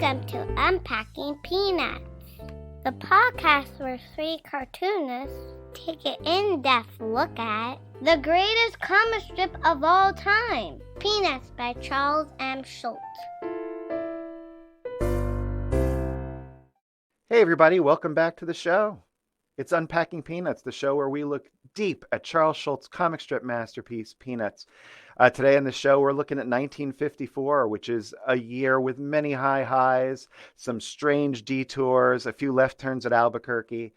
Welcome to Unpacking Peanuts, the podcast where three cartoonists take an in-depth look at the greatest comic strip of all time, Peanuts by Charles M. Schulz. Hey everybody, welcome back to the show. It's Unpacking Peanuts, the show where we look deep at Charles Schulz's comic strip masterpiece, Peanuts. Today on the show, we're looking at 1954, which is a year with many high highs, some strange detours, a few left turns at Albuquerque.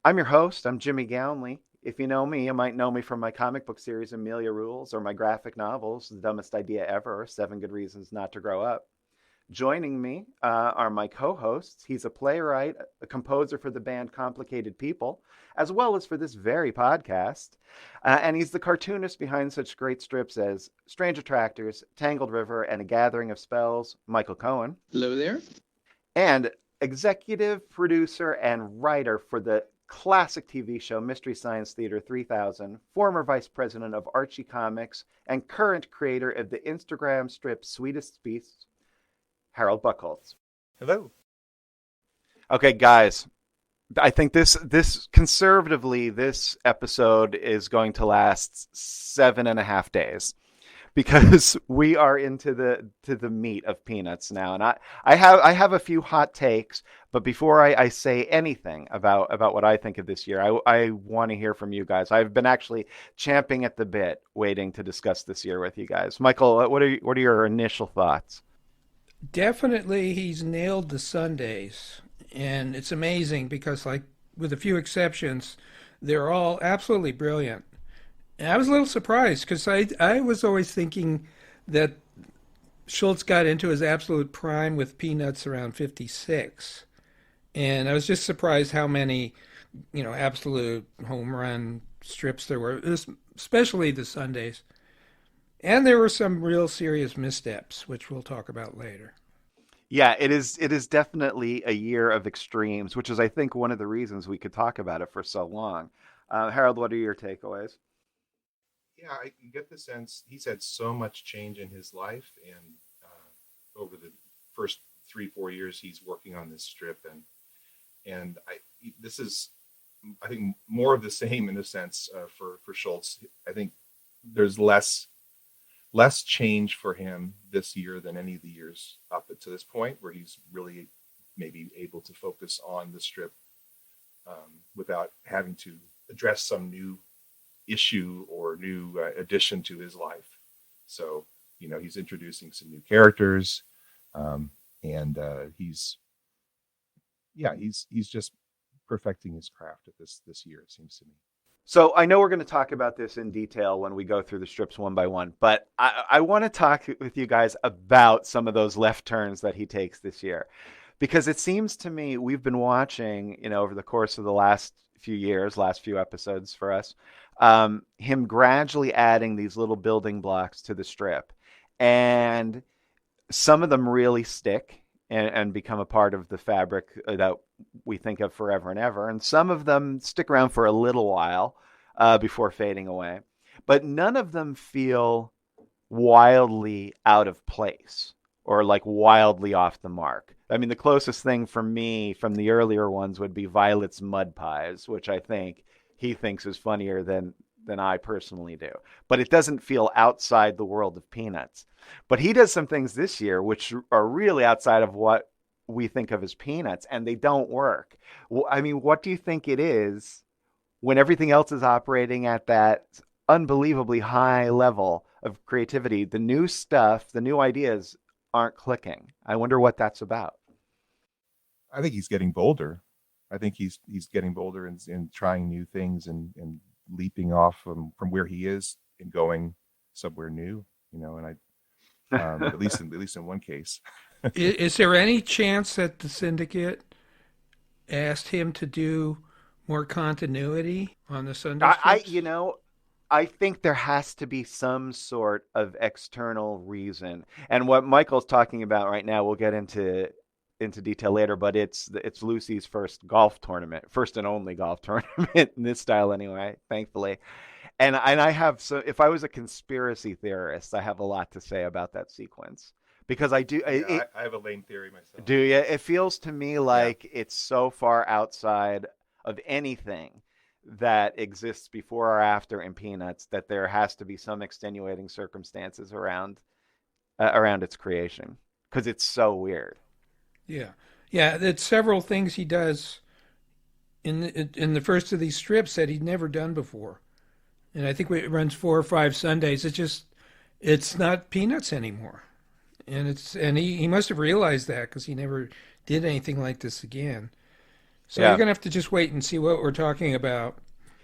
I'm your host, I'm Jimmy Gownley. If you know me, you might know me from my comic book series, Amelia Rules, or my graphic novels, The Dumbest Idea Ever, 7 Good Reasons Not to Grow Up. Joining me are my co-hosts. He's a playwright, a composer for the band Complicated People, as well as for this very podcast. And he's the cartoonist behind such great strips as Strange Attractors, Tangled River, and A Gathering of Spells, Michael Cohen. Hello there. And executive producer and writer for the classic TV show Mystery Science Theater 3000, former vice president of Archie Comics, and current creator of the Instagram strip Sweetest Beasts, Harold Buchholz. Hello. Okay, guys, I think this conservatively, this episode is going to last 7.5 days because we are into the meat of Peanuts now. And I have a few hot takes, but before I say anything about what I think of this year, I want to hear from you guys. I've been actually champing at the bit, waiting to discuss this year with you guys. Michael, what are your initial thoughts? Definitely, he's nailed the Sundays, and it's amazing because, like, with a few exceptions, they're all absolutely brilliant. And I was a little surprised because I was always thinking that Schulz got into his absolute prime with Peanuts around 56, and I was just surprised how many, absolute home run strips there were, especially the Sundays. And there were some real serious missteps, which we'll talk about later. Yeah, it is definitely a year of extremes, which is, I think, one of the reasons we could talk about it for so long. Harold, what are your takeaways? Yeah, I get the sense he's had so much change in his life, and over the first 3-4 years he's working on this strip, and this is, I think, more of the same in a sense for Schulz. I think there's less change for him this year than any of the years up to this point, where he's really maybe able to focus on the strip without having to address some new issue or new addition to his life. So, he's introducing some new characters, and he's just perfecting his craft at this year, it seems to me. So I know we're going to talk about this in detail when we go through the strips one by one, but I want to talk with you guys about some of those left turns that he takes this year, because it seems to me we've been watching, over the course of the last few episodes for us, him gradually adding these little building blocks to the strip, and some of them really stick and become a part of the fabric that we think of forever and ever. And some of them stick around for a little while before fading away. But none of them feel wildly out of place or like wildly off the mark. I mean, the closest thing for me from the earlier ones would be Violet's Mud Pies, which I think he thinks is funnier than I personally do. But it doesn't feel outside the world of Peanuts. But he does some things this year which are really outside of what we think of as Peanuts, and they don't work. Well, I mean, what do you think it is when everything else is operating at that unbelievably high level of creativity? The new stuff, the new ideas aren't clicking. I wonder what that's about. I think he's getting bolder. I think he's getting bolder in trying new things and leaping off from where he is and going somewhere new, and I at least in one case. Is there any chance that the syndicate asked him to do more continuity on the Sunday strips? I think there has to be some sort of external reason. And what Michael's talking about right now, we'll get into detail later, but it's Lucy's first and only golf tournament in this style anyway, thankfully. And I have, so if I was a conspiracy theorist, I have a lot to say about that sequence, because I do. Yeah, I have a lame theory myself. Do you? It feels to me Yeah. like it's so far outside of anything that exists before or after in Peanuts that there has to be some extenuating circumstances around its creation because it's so weird. Yeah, yeah. There's several things he does in the first of these strips that he'd never done before, and I think it runs 4 or 5 Sundays. It's not Peanuts anymore, and he must have realized that because he never did anything like this again. So you're Yeah. gonna have to just wait and see what we're talking about.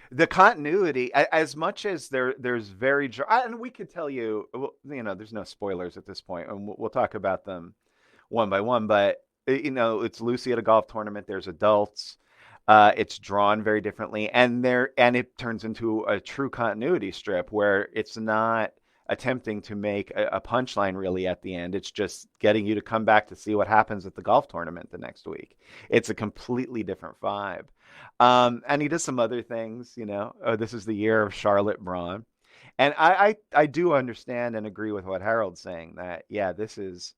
The continuity, as much as there's and we could tell you, well, there's no spoilers at this point, and we'll talk about them one by one. But it's Lucy at a golf tournament. There's adults. It's drawn very differently, and it turns into a true continuity strip where it's not attempting to make a punchline really at the end. It's just getting you to come back to see what happens at the golf tournament the next week. It's a completely different vibe. And he does some other things, Oh, this is the year of Charlotte Braun. And I do understand and agree with what Harold's saying that, yeah, this is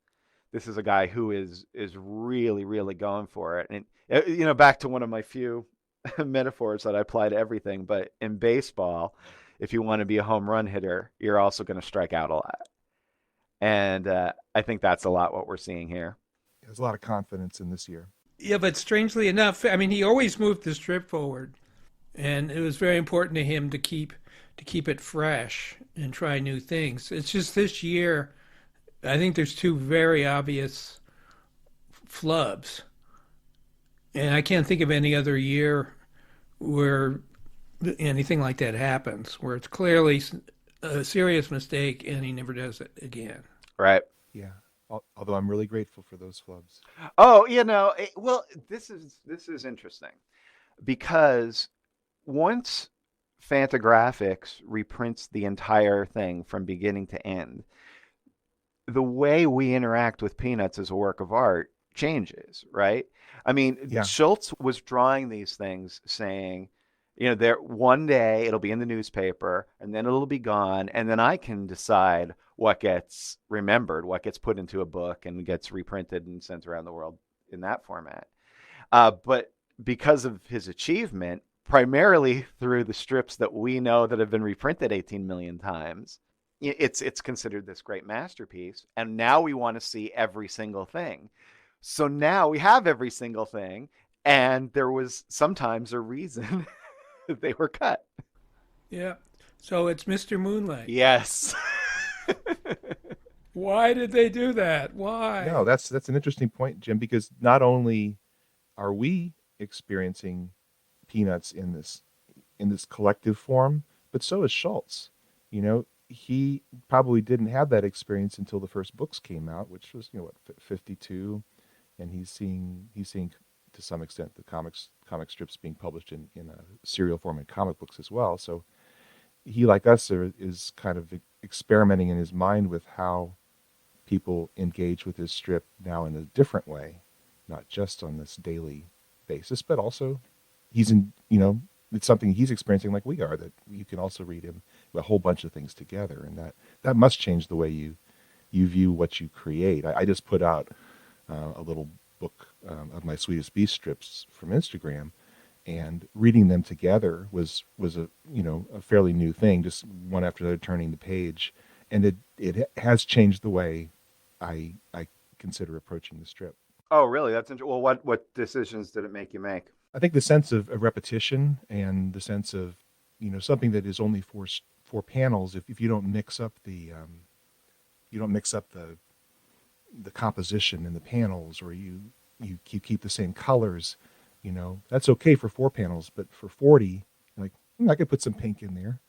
a guy who is really, really going for it. And back to one of my few metaphors that I apply to everything, but in baseball, if you want to be a home run hitter, you're also going to strike out a lot. And I think that's a lot what we're seeing here. There's a lot of confidence in this year. Yeah, but strangely enough, I mean, he always moved the strip forward, and it was very important to him to keep it fresh and try new things. It's just this year, I think there's two very obvious flubs, and I can't think of any other year where anything like that happens, where it's clearly a serious mistake and he never does it again. Right. Yeah. Although I'm really grateful for those flubs. Oh, well, this is interesting because once Fantagraphics reprints the entire thing from beginning to end, the way we interact with Peanuts as a work of art changes, right? I mean, Yeah. Schulz was drawing these things saying, there one day it'll be in the newspaper and then it'll be gone, and then I can decide what gets remembered, what gets put into a book and gets reprinted and sent around the world in that format. But because of his achievement, primarily through the strips that we know that have been reprinted 18 million times, it's considered this great masterpiece. And now we want to see every single thing. So now we have every single thing, and there was sometimes a reason that they were cut. Yeah. So it's Mr. Moonlight. Yes. Why did they do that? Why? No, that's an interesting point, Jim, because not only are we experiencing Peanuts in this collective form, but so is Schulz. He probably didn't have that experience until the first books came out, which was 52, and he's seeing to some extent the comic strips being published in a serial form in comic books as well. So he, like us, is kind of experimenting in his mind with how people engage with his strip now in a different way, not just on this daily basis, but also it's something he's experiencing like we are, that you can also read him a whole bunch of things together, and that must change the way you view what you create. I just put out a little book of my Sweetest Beast strips from Instagram, and reading them together was a fairly new thing, just one after the other, turning the page, and it has changed the way I consider approaching the strip. Oh, really? That's interesting. Well, what decisions did it make you make? I think the sense of repetition and the sense of something that is only four panels. If you don't mix up the composition in the panels, or you keep the same colors, that's okay for 4 panels, but for 40, like, I could put some pink in there.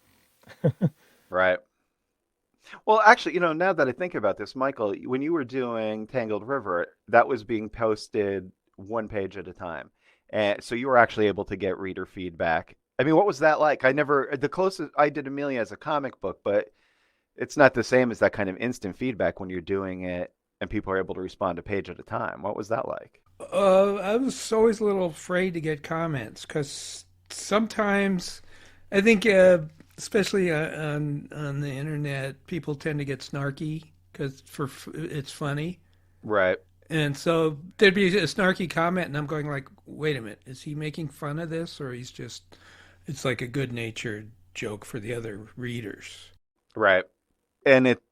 Right. Well, actually, now that I think about this, Michael, when you were doing Tangled River, that was being posted one page at a time. And so you were actually able to get reader feedback. I mean, what was that like? The closest I did Amelia as a comic book, but it's not the same as that kind of instant feedback when you're doing it and people are able to respond a page at a time. What was that like? I was always a little afraid to get comments because sometimes I think, especially on the internet, people tend to get snarky because it's funny. Right. And so there'd be a snarky comment, and I'm going like, "Wait a minute, is he making fun of this, or he's just it's like a good-natured joke for the other readers?" Right. And it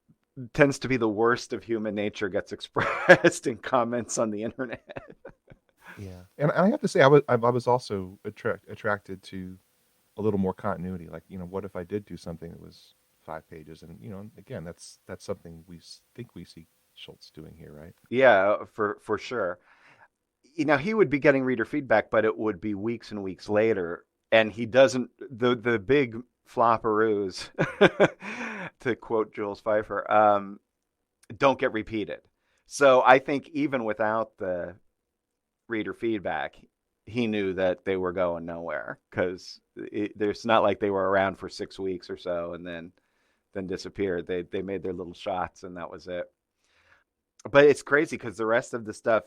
tends to be the worst of human nature gets expressed in comments on the internet. Yeah, and I have to say, I was also attracted to a little more continuity. Like, what if I did do something that was 5 pages? And again, that's something think we see Schulz doing here, right? Yeah, for sure. He would be getting reader feedback, but it would be weeks and weeks later, and he doesn't. The big flopperoos, to quote Jules Pfeiffer, don't get repeated. So I think even without the reader feedback, he knew that they were going nowhere, because there's not like they were around for 6 weeks or so and then disappeared. They made their little shots and that was it. But it's crazy because the rest of the stuff,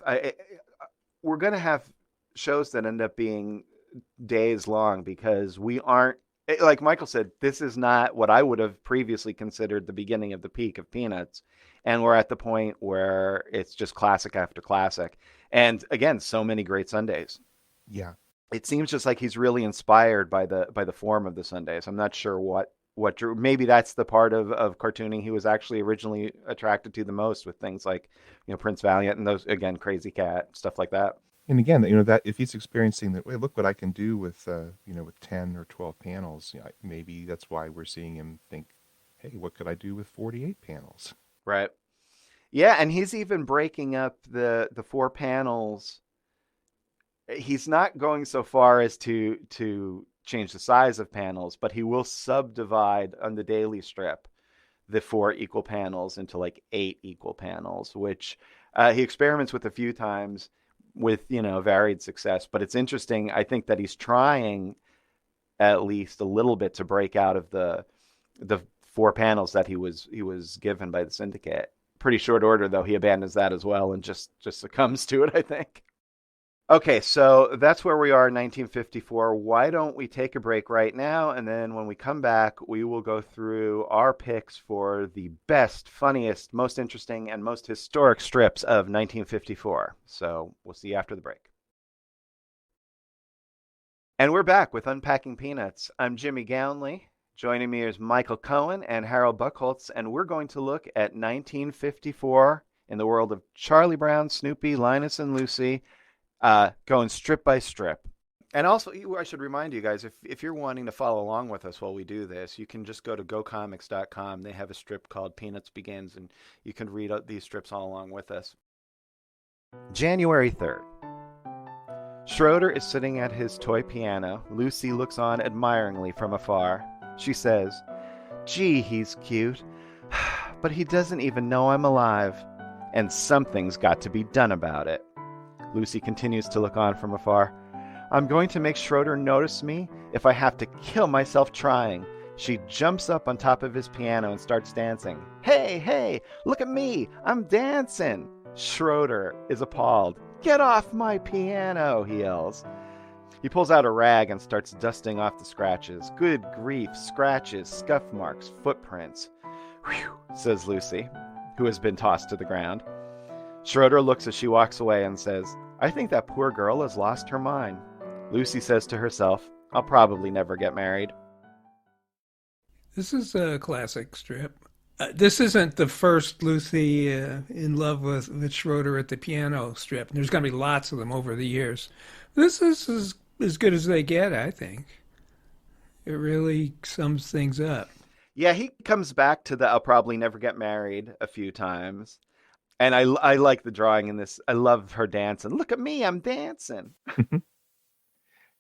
we're going to have shows that end up being days long, because we aren't, like Michael said, this is not what I would have previously considered the beginning of the peak of Peanuts. And we're at the point where it's just classic after classic. And again, so many great Sundays. Yeah. It seems just like he's really inspired by the form of the Sundays. I'm not sure what drew. Maybe that's the part of cartooning he was actually originally attracted to the most, with things like, Prince Valiant and those, again, Crazy Cat, stuff like that. And again, that if he's experiencing that, look what I can do with, with 10 or 12 panels, maybe that's why we're seeing him think, hey, what could I do with 48 panels? Right. Yeah, and he's even breaking up the 4 panels. He's not going so far as to change the size of panels, but he will subdivide on the daily strip the 4 equal panels into like 8 equal panels, which he experiments with a few times with, varied success. But it's interesting. I think that he's trying at least a little bit to break out of the 4 panels that he was given by the syndicate. Pretty short order, though, he abandons that as well and just succumbs to it, I think. Okay, so that's where we are in 1954. Why don't we take a break right now, and then when we come back, we will go through our picks for the best, funniest, most interesting, and most historic strips of 1954. So we'll see you after the break. And we're back with Unpacking Peanuts. I'm Jimmy Gownley. Joining me is Michael Cohen and Harold Buchholz, and we're going to look at 1954 in the world of Charlie Brown, Snoopy, Linus, and Lucy, going strip by strip. And also, I should remind you guys, if you're wanting to follow along with us while we do this, you can just go to gocomics.com. They have a strip called Peanuts Begins, and you can read these strips all along with us. January 3rd. Schroeder is sitting at his toy piano. Lucy looks on admiringly from afar. She says, "Gee, he's cute, but he doesn't even know I'm alive, and something's got to be done about it." Lucy continues to look on from afar. "I'm going to make Schroeder notice me if I have to kill myself trying." She jumps up on top of his piano and starts dancing. Hey, look at me, I'm dancing." Schroeder is appalled. "Get off my piano," he yells. He pulls out a rag and starts dusting off the scratches. "Good grief, scratches, scuff marks, footprints." "Whew," says Lucy, who has been tossed to the ground. Schroeder looks as she walks away and says, "I think that poor girl has lost her mind." Lucy says to herself, "I'll probably never get married." This is a classic strip. This isn't the first Lucy in love with Schroeder at the piano strip. There's going to be lots of them over the years. This is as good as they get, I think. It really sums things up. Yeah, he comes back to the "I'll probably never get married" a few times. And I like the drawing in this. I love her dancing. "Look at me, I'm dancing."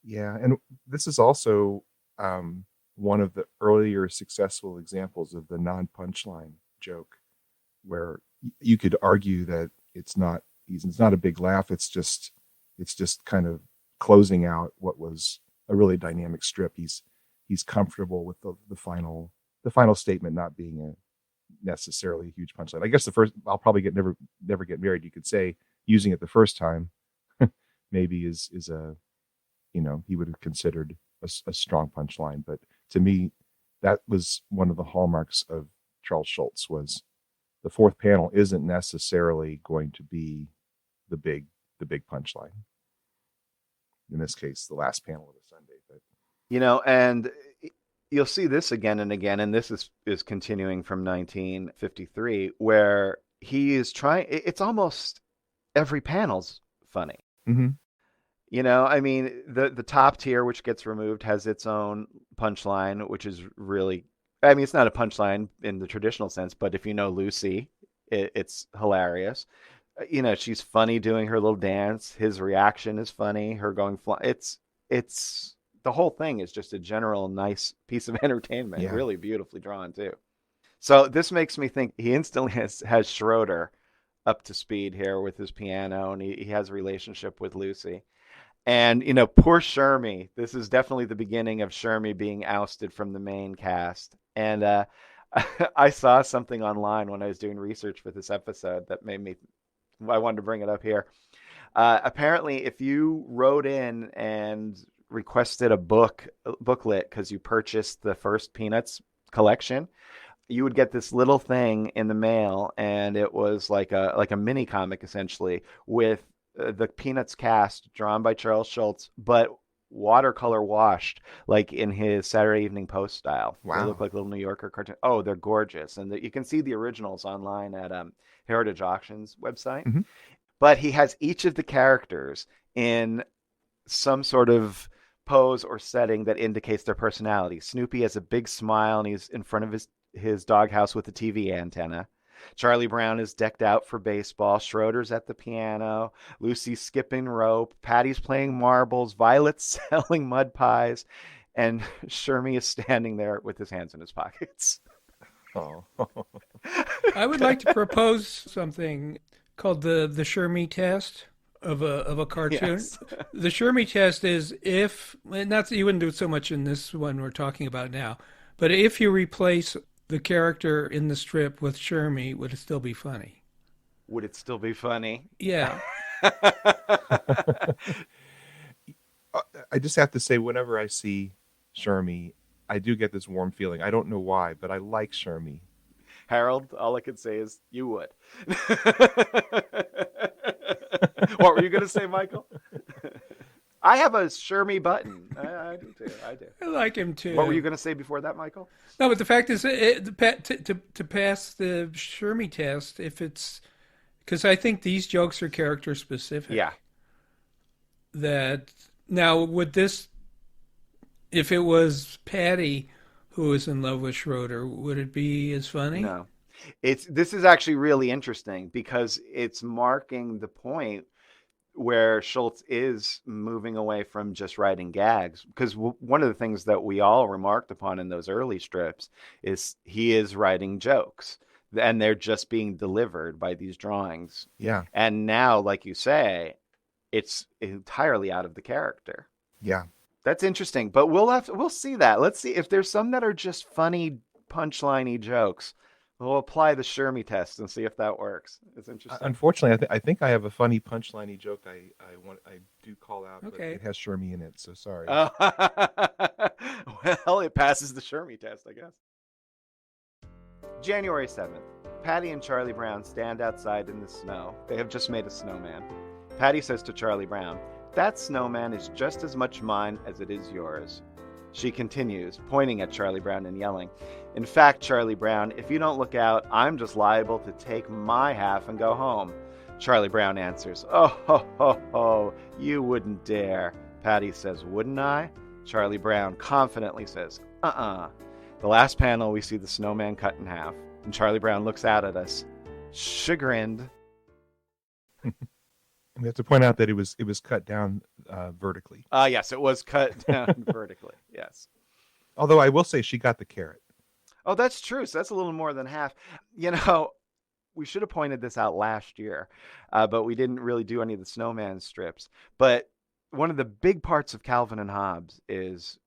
Yeah, and this is also one of the earlier successful examples of the non-punchline joke, where you could argue that it's not a big laugh. It's just kind of closing out what was a really dynamic strip. He's comfortable with the final statement not being a necessarily a huge punchline. I guess the first, "I'll probably never get married," you could say, using it the first time, maybe is a, he would have considered a strong punchline. But to me, that was one of the hallmarks of Charles Schulz, was the fourth panel isn't necessarily going to be the big punchline. In this case, the last panel of the Sunday. But And you'll see this again and again, and this is continuing from 1953, where he is trying. It's almost every panel's funny. mm-hmm. The top tier, which gets removed, has its own punchline, which is really, it's not a punchline in the traditional sense, but if you know Lucy, it's hilarious. She's funny doing her little dance. His reaction is funny. Her going fly. It's the whole thing is just a general nice piece of entertainment. Yeah. Really beautifully drawn too. So this makes me think he instantly has Schroeder up to speed here with his piano, and he has a relationship with Lucy. And, poor Shermy, this is definitely the beginning of Shermy being ousted from the main cast. And I saw something online when I was doing research for this episode that I wanted to bring it up here. Apparently, if you wrote in and requested a booklet because you purchased the first Peanuts collection, you would get this little thing in the mail, and it was like a mini comic essentially with the Peanuts cast drawn by Charles Schulz, but watercolor washed, like in his Saturday Evening Post style. Wow. They look like little New Yorker cartoon. Oh, they're gorgeous, and you can see the originals online at Heritage Auctions website. Mm-hmm. But he has each of the characters in some sort of pose or setting that indicates their personality. Snoopy has a big smile, and he's in front of his doghouse with a TV antenna. Charlie Brown is decked out for baseball. Schroeder's at the piano. Lucy's skipping rope. Patty's playing marbles. Violet's selling mud pies. And Shermy is standing there with his hands in his pockets. Oh. I would like to propose something called the Shermy test of a cartoon. Yes. The Shermy test is not that you wouldn't do it so much in this one we're talking about now, but if you replace the character in the strip with Shermy, would it still be funny? Would it still be funny? Yeah. I just have to say, whenever I see Shermy, I do get this warm feeling. I don't know why, but I like Shermy. Harold, all I could say is you would. What were you going to say, Michael? I have a Shermy button. I do too. I do. I like him too. What were you going to say before that, Michael? No, but the fact is, to pass the Shermy test, because I think these jokes are character specific. Yeah. That now would this, if it was Patty who was in love with Schroeder, would it be as funny? No. This is actually really interesting because it's marking the point where Schulz is moving away from just writing gags. Because one of the things that we all remarked upon in those early strips is he is writing jokes, and they're just being delivered by these drawings. Yeah. And now, like you say, it's entirely out of the character. Yeah. That's interesting, but we'll see that. Let's see if there's some that are just funny, punchline-y jokes. We'll apply the Shermy test and see if that works. It's interesting. Unfortunately, I think I have a funny punchline-y joke I do call out, Okay. but it has Shermy in it, so sorry. Well, it passes the Shermy test, I guess. January 7th. Patty and Charlie Brown stand outside in the snow. They have just made a snowman. Patty says to Charlie Brown, "That snowman is just as much mine as it is yours." She continues, pointing at Charlie Brown and yelling, "In fact, Charlie Brown, if you don't look out, I'm just liable to take my half and go home." Charlie Brown answers, "Oh, ho, ho, ho, you wouldn't dare." Patty says, "Wouldn't I?" Charlie Brown confidently says, "Uh-uh." The last panel, we see the snowman cut in half, and Charlie Brown looks out at us, chagrined. We have to point out that it was cut down vertically. Yes, it was cut down vertically, yes. Although I will say she got the carrot. Oh, that's true. So that's a little more than half. We should have pointed this out last year, but we didn't really do any of the snowman strips. But one of the big parts of Calvin and Hobbes is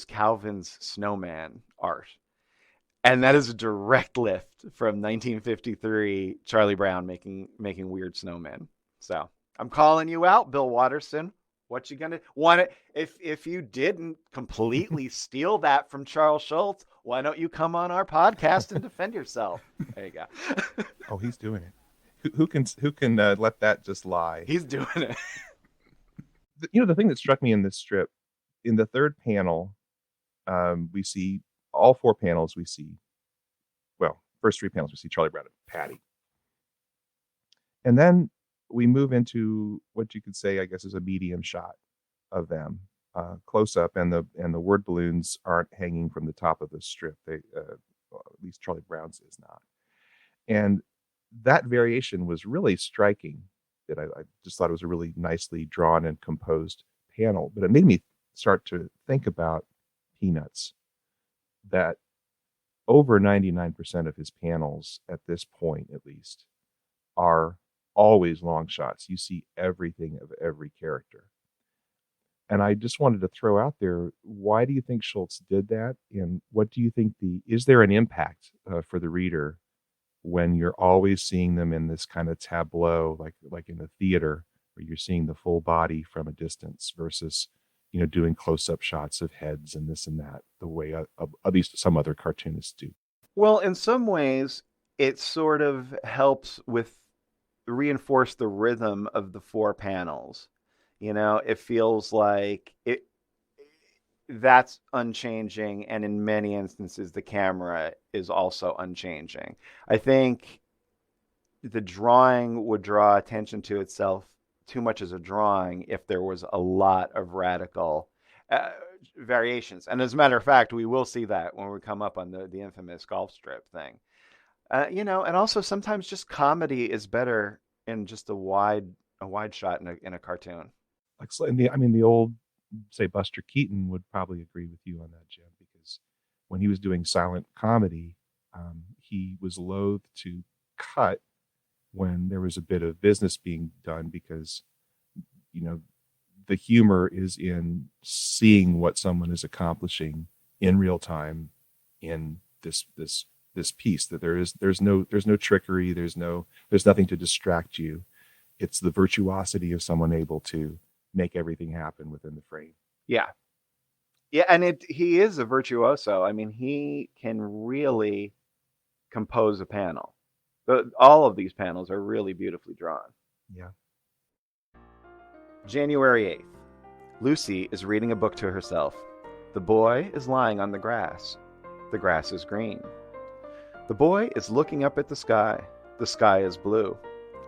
Calvin's snowman art. And that is a direct lift from 1953 Charlie Brown making weird snowmen. So I'm calling you out, Bill Watterson. What you gonna want it? If you didn't completely steal that from Charles Schulz, why don't you come on our podcast and defend yourself? There you go. Oh, he's doing it. Who can let that just lie? He's doing it. The thing that struck me in this strip, in the third panel, we see all four panels. We see, well, first three panels we see Charlie Brown and Patty, and then we move into what you could say, I guess, is a medium shot of them, close up, and the word balloons aren't hanging from the top of the strip. They, well, at least Charlie Brown's is not, and that variation was really striking. That I just thought it was a really nicely drawn and composed panel, but it made me start to think about Peanuts, that over 99% of his panels at this point, at least, are always long shots. You see everything of every character. And I just wanted to throw out there, why do you think Schulz did that? And what do you think is there an impact for the reader when you're always seeing them in this kind of tableau, like in a theater, where you're seeing the full body from a distance versus, doing close-up shots of heads and this and that, the way at least some other cartoonists do? Well, in some ways, it sort of helps reinforce the rhythm of the four panels. It feels like that's unchanging, and in many instances the camera is also unchanging. I think the drawing would draw attention to itself too much as a drawing if there was a lot of radical variations. And as a matter of fact, we will see that when we come up on the infamous golf strip thing. And also sometimes just comedy is better in just a wide shot in a cartoon. Like, the old, say, Buster Keaton would probably agree with you on that, Jim, because when he was doing silent comedy, he was loath to cut when there was a bit of business being done, because the humor is in seeing what someone is accomplishing in real time in this piece, that there's no trickery, there's nothing to distract you. It's the virtuosity of someone able to make everything happen within the frame. Yeah, and he is a virtuoso. I mean, he can really compose a panel. All of these panels are really beautifully drawn. Yeah. January 8th. Lucy is reading a book to herself. The boy is lying on the grass. The grass is green. The boy is looking up at the sky. The sky is blue.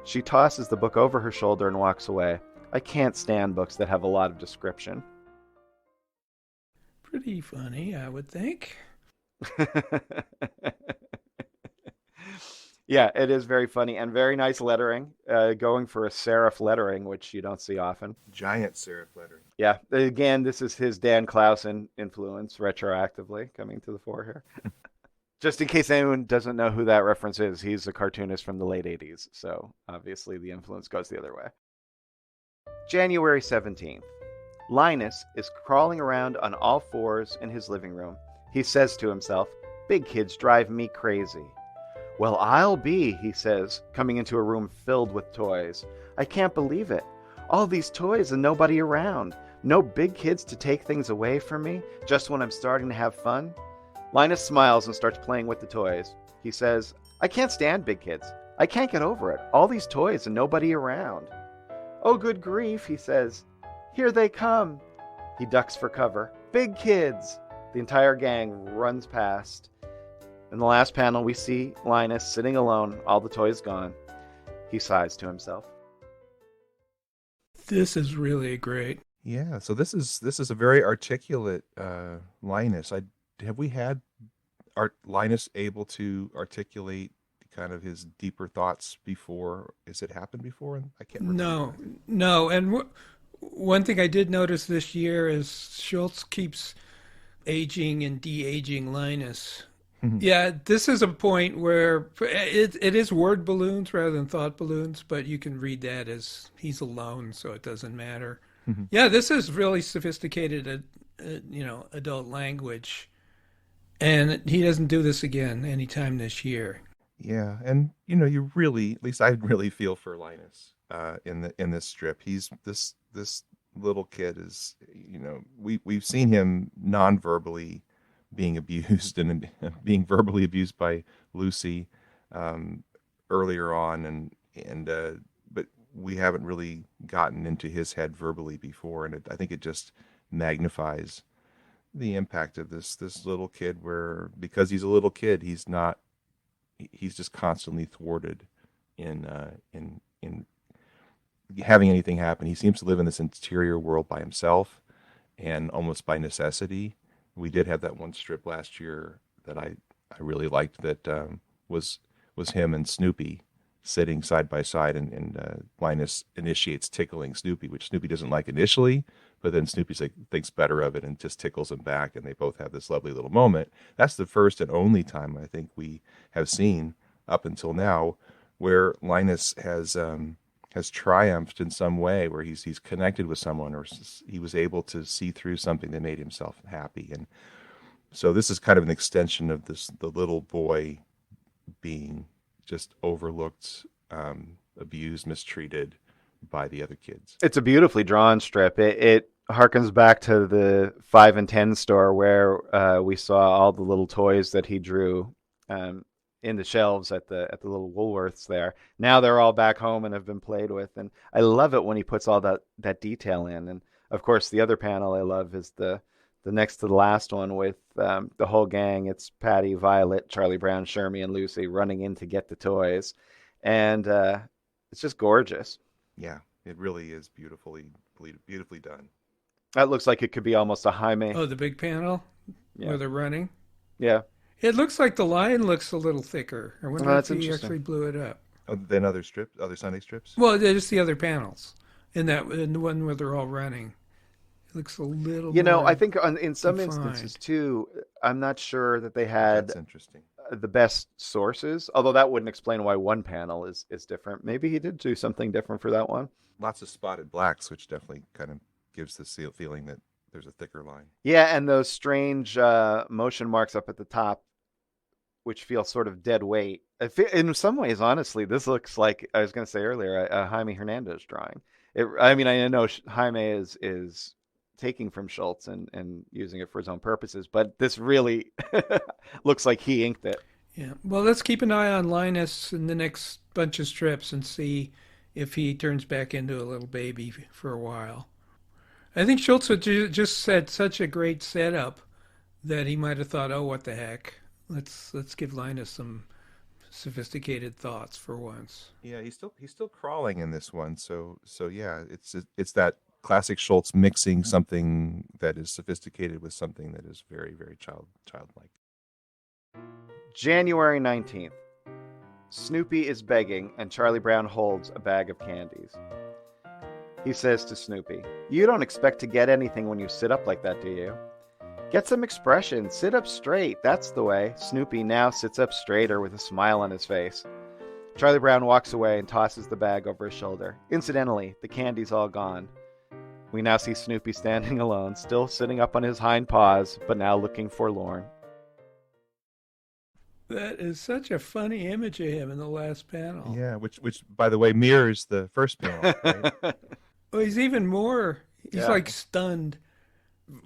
She tosses the book over her shoulder and walks away. I can't stand books that have a lot of description. Pretty funny, I would think. Yeah, it is very funny and very nice lettering. Going for a serif lettering, which you don't see often. Giant serif lettering. Yeah, again, this is his Dan Clausen influence retroactively coming to the fore here. Just in case anyone doesn't know who that reference is, he's a cartoonist from the late 80s, so obviously the influence goes the other way. January 17th. Linus is crawling around on all fours in his living room. He says to himself, "Big kids drive me crazy." "Well, I'll be," he says, coming into a room filled with toys. "I can't believe it. All these toys and nobody around. No big kids to take things away from me, just when I'm starting to have fun." Linus smiles and starts playing with the toys. He says, "I can't stand big kids. I can't get over it. All these toys and nobody around." "Oh, good grief," he says. "Here they come." He ducks for cover. "Big kids!" The entire gang runs past. In the last panel, we see Linus sitting alone, all the toys gone. He sighs to himself. This is really great. Yeah, so this is a very articulate Linus. Have we had Linus able to articulate kind of his deeper thoughts before? Has it happened before? I can't remember. No. And one thing I did notice this year is Schulz keeps aging and de-aging Linus. Mm-hmm. Yeah, this is a point where it is word balloons rather than thought balloons, but you can read that as he's alone, so it doesn't matter. Mm-hmm. Yeah, this is really sophisticated, adult language, and he doesn't do this again anytime this year. Yeah, and you really, at least I really feel for Linus in this strip. He's this little kid is, we've seen him non-verbally being abused and being verbally abused by Lucy earlier on, but we haven't really gotten into his head verbally before, and I think it just magnifies the impact of this little kid, where because he's a little kid, he's just constantly thwarted in having anything happen. He seems to live in this interior world by himself and almost by necessity. We did have that one strip last year that I really liked, that was him and Snoopy sitting side by side, and Linus initiates tickling Snoopy, which Snoopy doesn't like initially, but then Snoopy thinks better of it and just tickles him back, and they both have this lovely little moment. That's the first and only time I think we have seen up until now where Linus has triumphed in some way, where he's connected with someone, or he was able to see through something that made himself happy. And so this is kind of an extension of the little boy being just overlooked, abused, mistreated by the other kids. It's a beautifully drawn strip. It harkens back to the 5 and 10 store where we saw all the little toys that he drew in the shelves at the little Woolworths there. Now they're all back home and have been played with, and I love it when he puts all that detail in. And of course, the other panel I love is the next to the last one with the whole gang. It's Patty, Violet, Charlie Brown, Shermie, and Lucy running in to get the toys, and it's just gorgeous. Yeah, it really is beautifully done. That looks like it could be almost a Jaime. Oh, the big panel where they're running. Yeah. It looks like the line looks a little thicker. I wonder if he actually blew it up. Oh, then other Sunday strips? Well, just the other panels. In the one where they're all running. It looks a little more I think in some defined. instances, too, I'm not sure that they had That's interesting. The best sources, although that wouldn't explain why one panel is different. Maybe he did do something different for that one. Lots of spotted blacks, which definitely kind of gives the feeling that there's a thicker line. Yeah, and those strange motion marks up at the top, which feel sort of dead weight. In some ways, honestly, this looks like, I was going to say earlier, a Jaime Hernandez drawing. I know Jaime is taking from Schulz and using it for his own purposes, but this really looks like he inked it. Yeah. Well, let's keep an eye on Linus in the next bunch of strips and see if he turns back into a little baby for a while. I think Schulz just said such a great setup that he might have thought, oh, what the heck. Let's give Linus some sophisticated thoughts for once. Yeah, he's still crawling in this one. So yeah, it's that classic Schulz mixing something that is sophisticated with something that is very, very childlike. January 19th. Snoopy is begging, and Charlie Brown holds a bag of candies. He says to Snoopy, "You don't expect to get anything when you sit up like that, do you? Get some expression. Sit up straight. That's the way." Snoopy now sits up straighter with a smile on his face. Charlie Brown walks away and tosses the bag over his shoulder. Incidentally, the candy's all gone. We now see Snoopy standing alone, still sitting up on his hind paws, but now looking forlorn. That is such a funny image of him in the last panel. Yeah, which by the way mirrors the first panel. Right? Oh, he's even more. He's like stunned.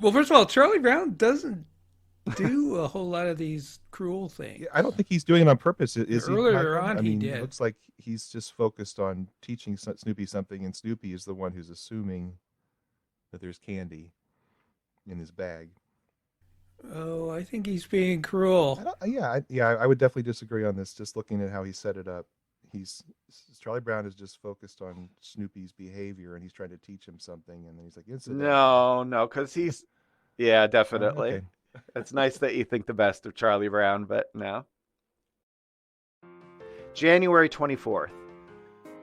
Well, first of all, Charlie Brown doesn't do a whole lot of these cruel things. I don't think he's doing it on purpose. Is Earlier he? on, he did. It looks like he's just focused on teaching Snoopy something, and Snoopy is the one who's assuming that there's candy in his bag. Oh, I think he's being cruel. I would definitely disagree on this. Just looking at how he set it up, Charlie Brown is just focused on Snoopy's behavior, and he's trying to teach him something, and then he's like, No, because he's, yeah, definitely. Okay. It's nice that you think the best of Charlie Brown, but no. January 24th.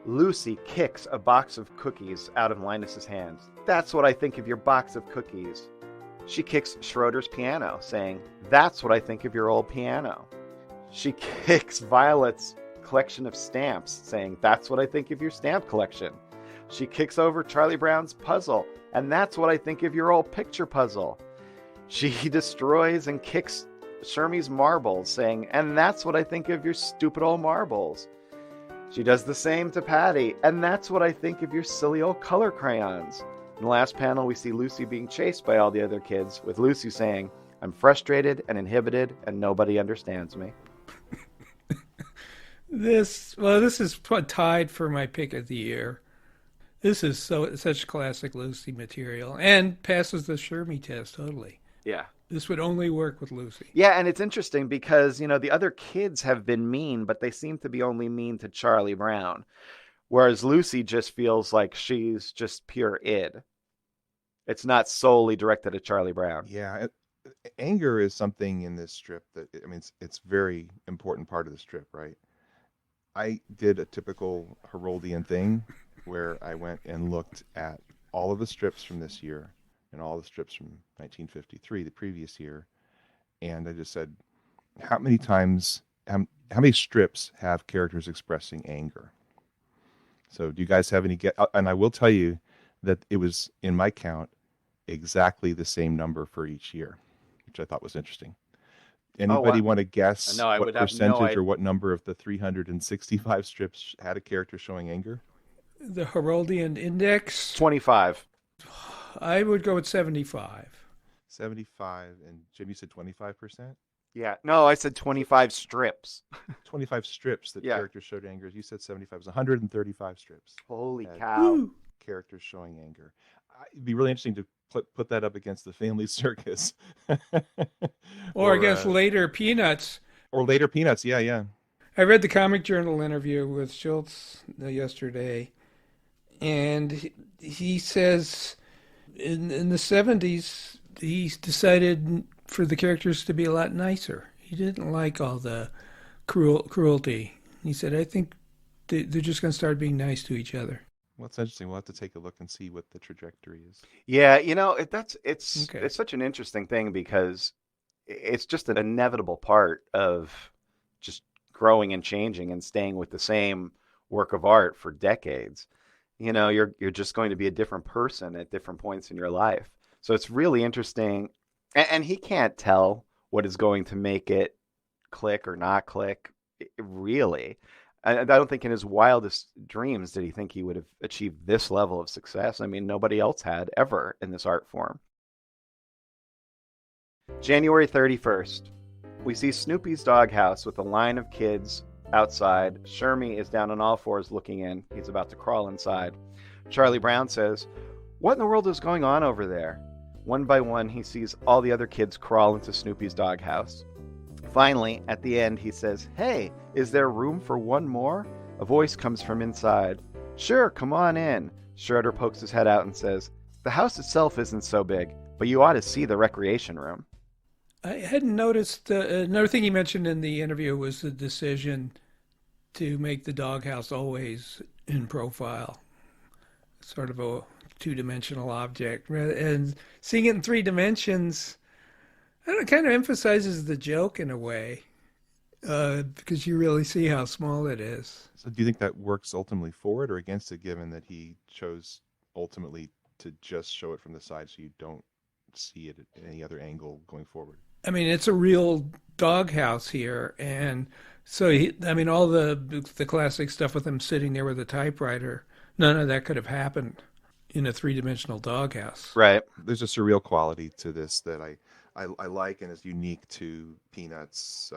Lucy kicks a box of cookies out of Linus's hands. "That's what I think of your box of cookies." She kicks Schroeder's piano, saying, "That's what I think of your old piano." She kicks Violet's collection of stamps, saying, "That's what I think of your stamp collection." She kicks over Charlie Brown's puzzle, and "That's what I think of your old picture puzzle." She destroys and kicks Shermie's marbles, saying, "And that's what I think of your stupid old marbles." She does the same to Patty, "And that's what I think of your silly old color crayons." In the last panel, we see Lucy being chased by all the other kids, with Lucy saying, "I'm frustrated and inhibited, and nobody understands me." This is tied for my pick of the year. This is such classic Lucy material and passes the Shermy test totally. Yeah. This would only work with Lucy. Yeah, and it's interesting because, the other kids have been mean, but they seem to be only mean to Charlie Brown. Whereas Lucy just feels like she's just pure id. It's not solely directed at Charlie Brown. Yeah, anger is something in this strip that, I mean, it's very important part of the strip, right? I did a typical Heroldian thing where I went and looked at all of the strips from this year and all the strips from 1953, the previous year, and I just said, how many strips have characters expressing anger? So do you guys have any guess? And I will tell you that it was, in my count, exactly the same number for each year, which I thought was interesting. Anybody want to guess what percentage or what number of the 365 strips had a character showing anger? The Heroldian Index? 25. I would go with 75. 75, and Jim, you said 25%? Yeah. No, I said 25 strips. 25 strips that characters showed anger. You said 75. It was 135 strips. Holy cow. Characters showing anger. It'd be really interesting to put that up against the Family Circus. or I guess later Peanuts. Or later Peanuts, yeah. I read the Comic Journal interview with Schulz yesterday, and he says in the 70s, he decided for the characters to be a lot nicer. He didn't like all the cruelty. He said, I think they're just going to start being nice to each other. Well, it's interesting. We'll have to take a look and see what the trajectory is. Yeah, it's such an interesting thing because it's just an inevitable part of just growing and changing and staying with the same work of art for decades. You're just going to be a different person at different points in your life. So it's really interesting. And he can't tell what is going to make it click or not click, really. I don't think in his wildest dreams did he think he would have achieved this level of success. I mean, nobody else had ever in this art form. January 31st. We see Snoopy's doghouse with a line of kids outside. Shermy is down on all fours looking in. He's about to crawl inside. Charlie Brown says, "What in the world is going on over there?" One by one, he sees all the other kids crawl into Snoopy's doghouse. Finally, at the end, he says, "Hey, is there room for one more?" A voice comes from inside. "Sure, come on in." Schroeder pokes his head out and says, "The house itself isn't so big, but you ought to see the recreation room." I hadn't noticed. Another thing he mentioned in the interview was the decision to make the doghouse always in profile, sort of a two-dimensional object. And seeing it in 3 dimensions, I don't know, kind of emphasizes the joke in a way, because you really see how small it is. So do you think that works ultimately for it or against it, given that he chose ultimately to just show it from the side so you don't see it at any other angle going forward? I mean, it's a real doghouse here, and so all the classic stuff with him sitting there with a typewriter, none of that could have happened in a 3-dimensional doghouse. Right. There's a surreal quality to this that I like and is unique to Peanuts.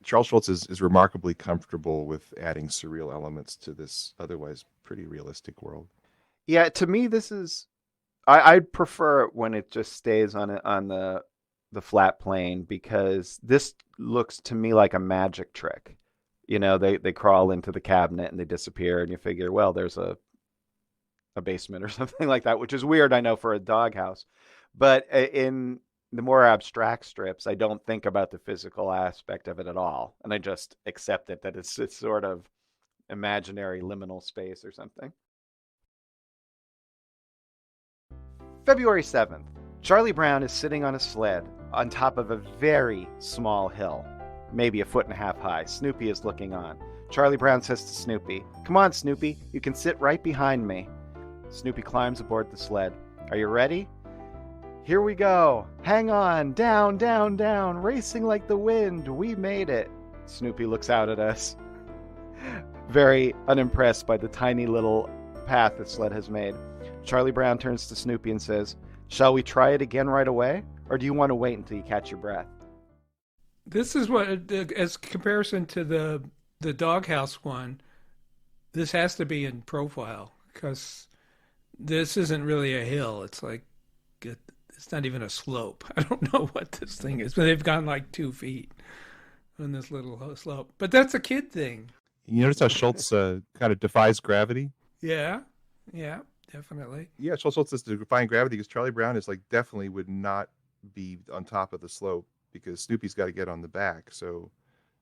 Charles Schulz is remarkably comfortable with adding surreal elements to this otherwise pretty realistic world. Yeah, to me, this is I'd prefer it when it just stays on the flat plane, because this looks to me like a magic trick. They crawl into the cabinet and they disappear, and you figure, well, there's a basement or something like that, which is weird, I know, for a doghouse. But in the more abstract strips, I don't think about the physical aspect of it at all, and I just accept it that it's sort of imaginary liminal space or something. February 7th. Charlie Brown is sitting on a sled on top of a very small hill, maybe 1.5 feet high. Snoopy is looking on. Charlie Brown says to Snoopy, "Come on, Snoopy, you can sit right behind me." Snoopy climbs aboard the sled. "Are you ready?" "Here we go. Hang on. Down, down, down. Racing like the wind. We made it." Snoopy looks out at us, very unimpressed by the tiny little path the sled has made. Charlie Brown turns to Snoopy and says, "Shall we try it again right away? Or do you want to wait until you catch your breath?" This is what, as comparison to the doghouse one, this has to be in profile because this isn't really a hill. It's like, it's not even a slope. I don't know what this thing is, but they've gone like 2 feet on this little slope. But that's a kid thing. You notice how Schulz kind of defies gravity? Yeah, definitely. Yeah, Schulz is defying gravity because Charlie Brown is like definitely would not be on top of the slope because Snoopy's got to get on the back. So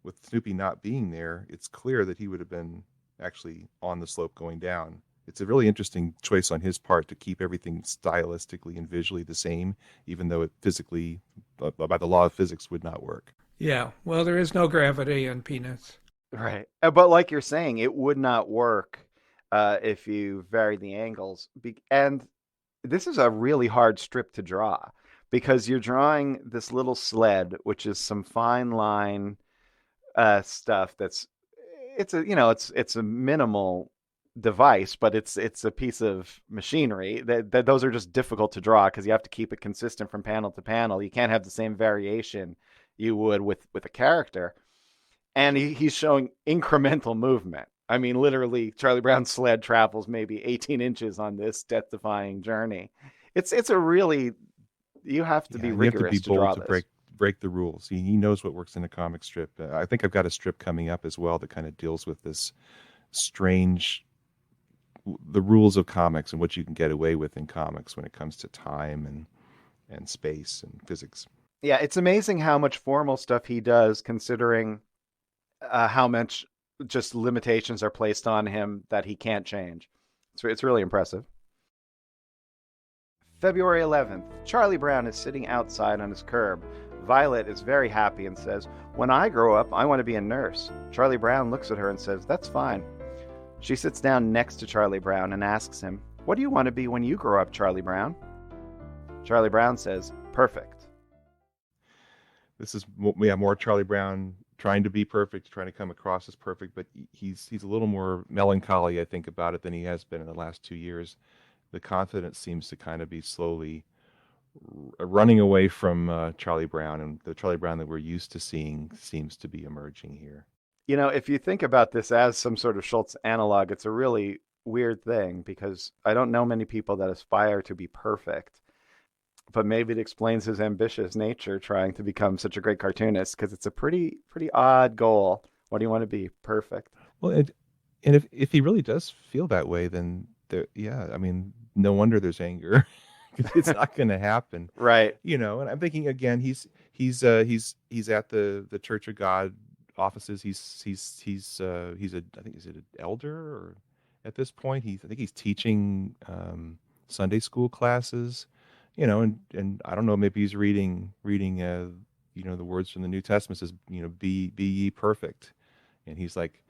with Snoopy not being there, it's clear that he would have been actually on the slope going down. It's a really interesting choice on his part to keep everything stylistically and visually the same, even though it physically, by the law of physics, would not work. Yeah, well, there is no gravity on Peanuts. Right. But like you're saying, it would not work if you vary the angles. And this is a really hard strip to draw because you're drawing this little sled, which is some fine line stuff it's a minimal device, but it's a piece of machinery that those are just difficult to draw because you have to keep it consistent from panel to panel. You can't have the same variation you would with a character. And he's showing incremental movement. I mean, literally, Charlie Brown's sled travels maybe 18 inches on this death-defying journey. It's a really, you have to be rigorous to draw this. Break the rules. He knows what works in a comic strip. I think I've got a strip coming up as well that kind of deals with this strange, the rules of comics and what you can get away with in comics when it comes to time and space and physics. Yeah, it's amazing how much formal stuff he does, considering how much just limitations are placed on him that he can't change. It's really impressive. February 11th, Charlie Brown is sitting outside on his curb. Violet is very happy and says, "When I grow up, I want to be a nurse." Charlie Brown looks at her and says, "That's fine." She sits down next to Charlie Brown and asks him, "What do you want to be when you grow up, Charlie Brown?" Charlie Brown says, "Perfect." This is more Charlie Brown trying to be perfect, trying to come across as perfect, but he's a little more melancholy, I think, about it than he has been in the last 2 years. The confidence seems to kind of be slowly running away from Charlie Brown, and the Charlie Brown that we're used to seeing seems to be emerging here. You know, if you think about this as some sort of Schulz analog, it's a really weird thing because I don't know many people that aspire to be perfect. But maybe it explains his ambitious nature trying to become such a great cartoonist because it's a pretty odd goal. What do you want to be? Perfect. Well, and if he really does feel that way, then no wonder there's anger. It's not going to happen, right? And I'm thinking again, he's at the Church of God offices. He's an elder, or at this point, I think he's teaching Sunday school classes. And I don't know, maybe he's reading the words from the New Testament says, be ye perfect. And he's like,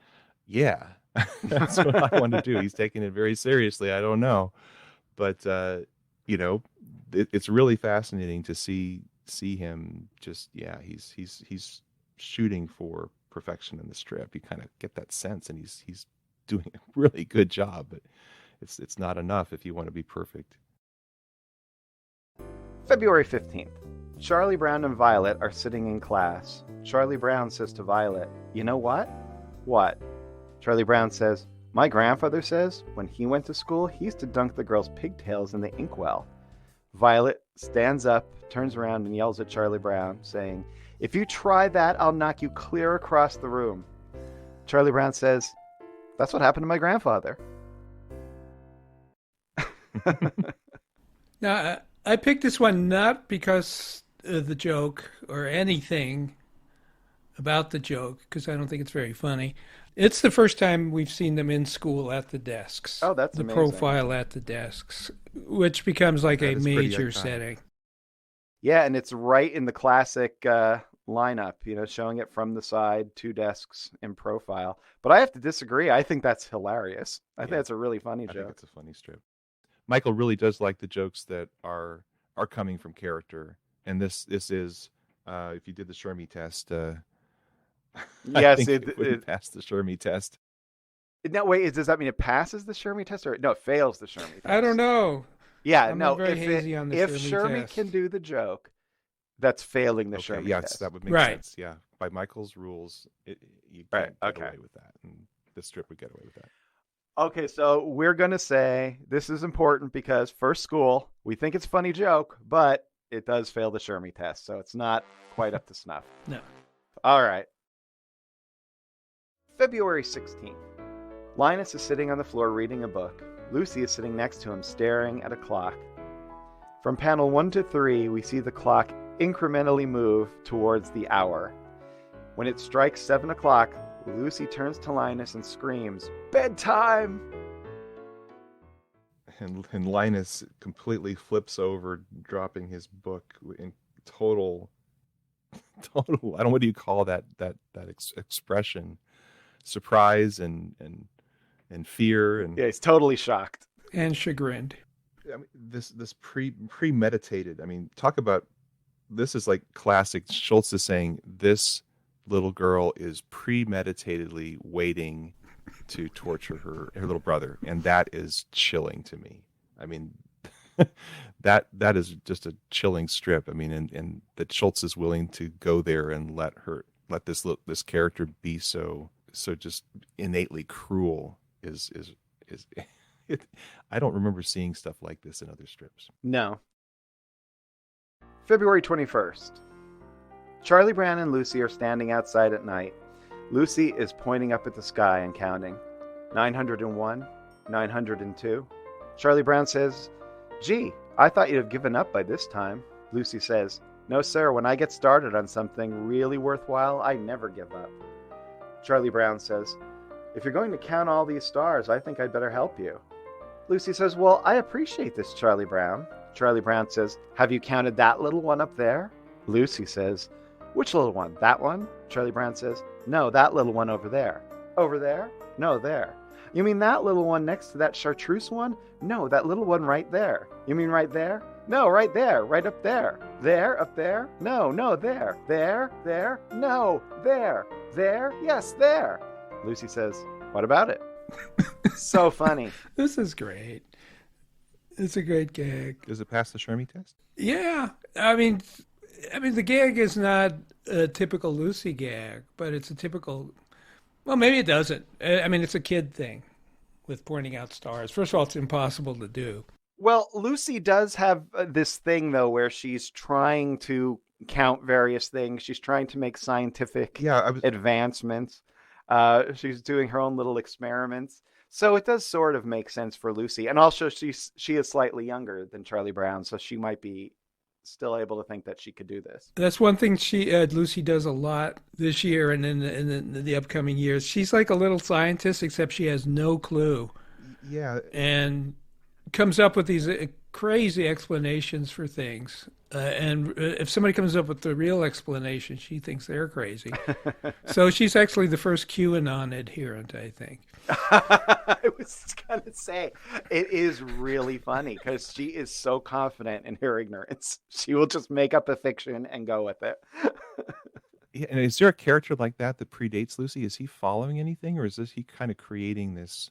yeah, that's what I want to do. He's taking it very seriously. I don't know. But, it's really fascinating to see him just, he's shooting for perfection in the strip. You kind of get that sense, and he's doing a really good job, but it's not enough if you want to be perfect. February 15th. Charlie Brown and Violet are sitting in class. Charlie Brown says to Violet, "You know what?" "What?" Charlie Brown says, "My grandfather says when he went to school, he used to dunk the girls' pigtails in the inkwell." Violet stands up, turns around, and yells at Charlie Brown, saying, "If you try that, I'll knock you clear across the room." Charlie Brown says, "That's what happened to my grandfather." Now, I picked this one not because of the joke or anything about the joke, because I don't think it's very funny. It's the first time we've seen them in school at the desks. Oh, that's the amazing. profile at the desks, which becomes like a major setting. Yeah, and it's right in the classic lineup, showing it from the side, 2 desks in profile. But I have to disagree. I think that's hilarious. I think it's a really funny joke. I think it's a funny strip. Michael really does like the jokes that are coming from character, and this is if you did the Shermy test, yes, it wouldn't pass the Shermy test. No, wait, does that mean it passes the Shermy test or no, it fails the Shermy test? I don't know. Yeah, I'm no, very hazy on the if Shermy Shermy test. can do the joke, that's failing the Okay, Shermy yes, test. that would make Right. sense. Yeah, by Michael's rules, you Right, can't get okay. away with that, and the strip would get away with that. Okay, so we're going to say this is important because first school, we think it's a funny joke, but it does fail the Shermy test, so it's not quite up to snuff. No. All right. February 16th. Linus is sitting on the floor reading a book. Lucy is sitting next to him staring at a clock. From panel 1 to 3, we see the clock incrementally move towards the hour. When it strikes 7 o'clock, Lucy turns to Linus and screams, "Bedtime!" And Linus completely flips over, dropping his book in total. I don't know, what do you call that expression? Surprise and fear and Yeah, he's totally shocked. And chagrined. I mean, this premeditated. I mean, talk about, this is like classic. Schulz is saying this little girl is premeditatedly waiting to torture her little brother, and that is chilling to me. I mean, that is just a chilling strip. I mean, and that Schulz is willing to go there and let this character be so just innately cruel is I don't remember seeing stuff like this in other strips. No. February 21st. Charlie Brown and Lucy are standing outside at night. Lucy is pointing up at the sky and counting. 901, 902. Charlie Brown says, "Gee, I thought you'd have given up by this time." Lucy says, "No, sir, when I get started on something really worthwhile, I never give up." Charlie Brown says, "If you're going to count all these stars, I think I'd better help you." Lucy says, "Well, I appreciate this, Charlie Brown." Charlie Brown says, "Have you counted that little one up there?" Lucy says, "Which little one? That one?" Charlie Brown says, "No, that little one over there." "Over there?" "No, there." "You mean that little one next to that chartreuse one?" "No, that little one right there." "You mean right there?" "No, right there, right up there." "There, up there?" "No, there." "There, there?" "No, there." "There? Yes, there." Lucy says, "What about it?" So funny. This is great. It's a great gag. Does it pass the Shermy test? Yeah. I mean, the gag is not a typical Lucy gag, but it's a typical. Well, maybe it doesn't. I mean, it's a kid thing with pointing out stars. First of all, it's impossible to do. Well, Lucy does have this thing, though, where she's trying to count various things. She's trying to make scientific advancements. She's doing her own little experiments. So it does sort of make sense for Lucy. And also, she is slightly younger than Charlie Brown, so she might be still able to think that she could do this. That's one thing Lucy does a lot this year and in the upcoming years. She's like a little scientist, except she has no clue. Yeah. And comes up with these crazy explanations for things. And if somebody comes up with the real explanation, she thinks they're crazy. So she's actually the first QAnon adherent, I think. I was going to say, it is really funny because she is so confident in her ignorance. She will just make up a fiction and go with it. Yeah, and is there a character like that predates Lucy? Is he following anything, or is he kind of creating this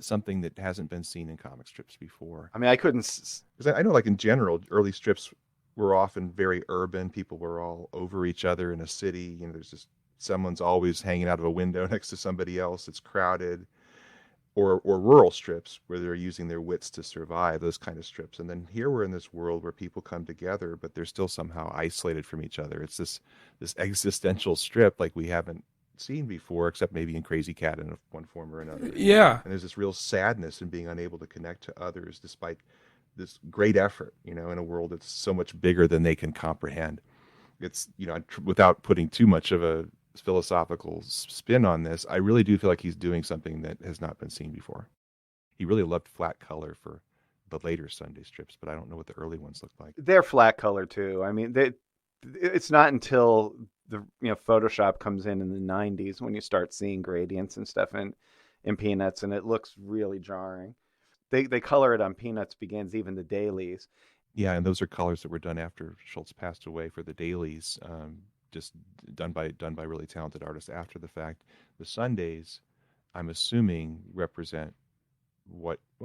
something that hasn't been seen in comic strips before? I mean, I couldn't... Because I know, like, in general, early strips were often very urban. People were all over each other in a city. You know, there's just someone's always hanging out of a window next to somebody else. It's crowded. Or rural strips where they're using their wits to survive, those kind of strips. And then here we're in this world where people come together, but they're still somehow isolated from each other. It's this existential strip like we haven't seen before, except maybe in Crazy Cat in one form or another. Yeah. And there's this real sadness in being unable to connect to others despite this great effort, you know, in a world that's so much bigger than they can comprehend. It's, you know, without putting too much of a philosophical spin on this, I really do feel like he's doing something that has not been seen before. He really loved flat color for the later Sunday strips, but I don't know what the early ones look like. They're flat color too. I mean, it's not until the Photoshop comes in the 90s when you start seeing gradients and stuff in Peanuts, and it looks really jarring. They color it on Peanuts Begins, even the dailies. Yeah, and those are colors that were done after Schulz passed away for the dailies. Just done by really talented artists after the fact. The Sundays, I'm assuming represent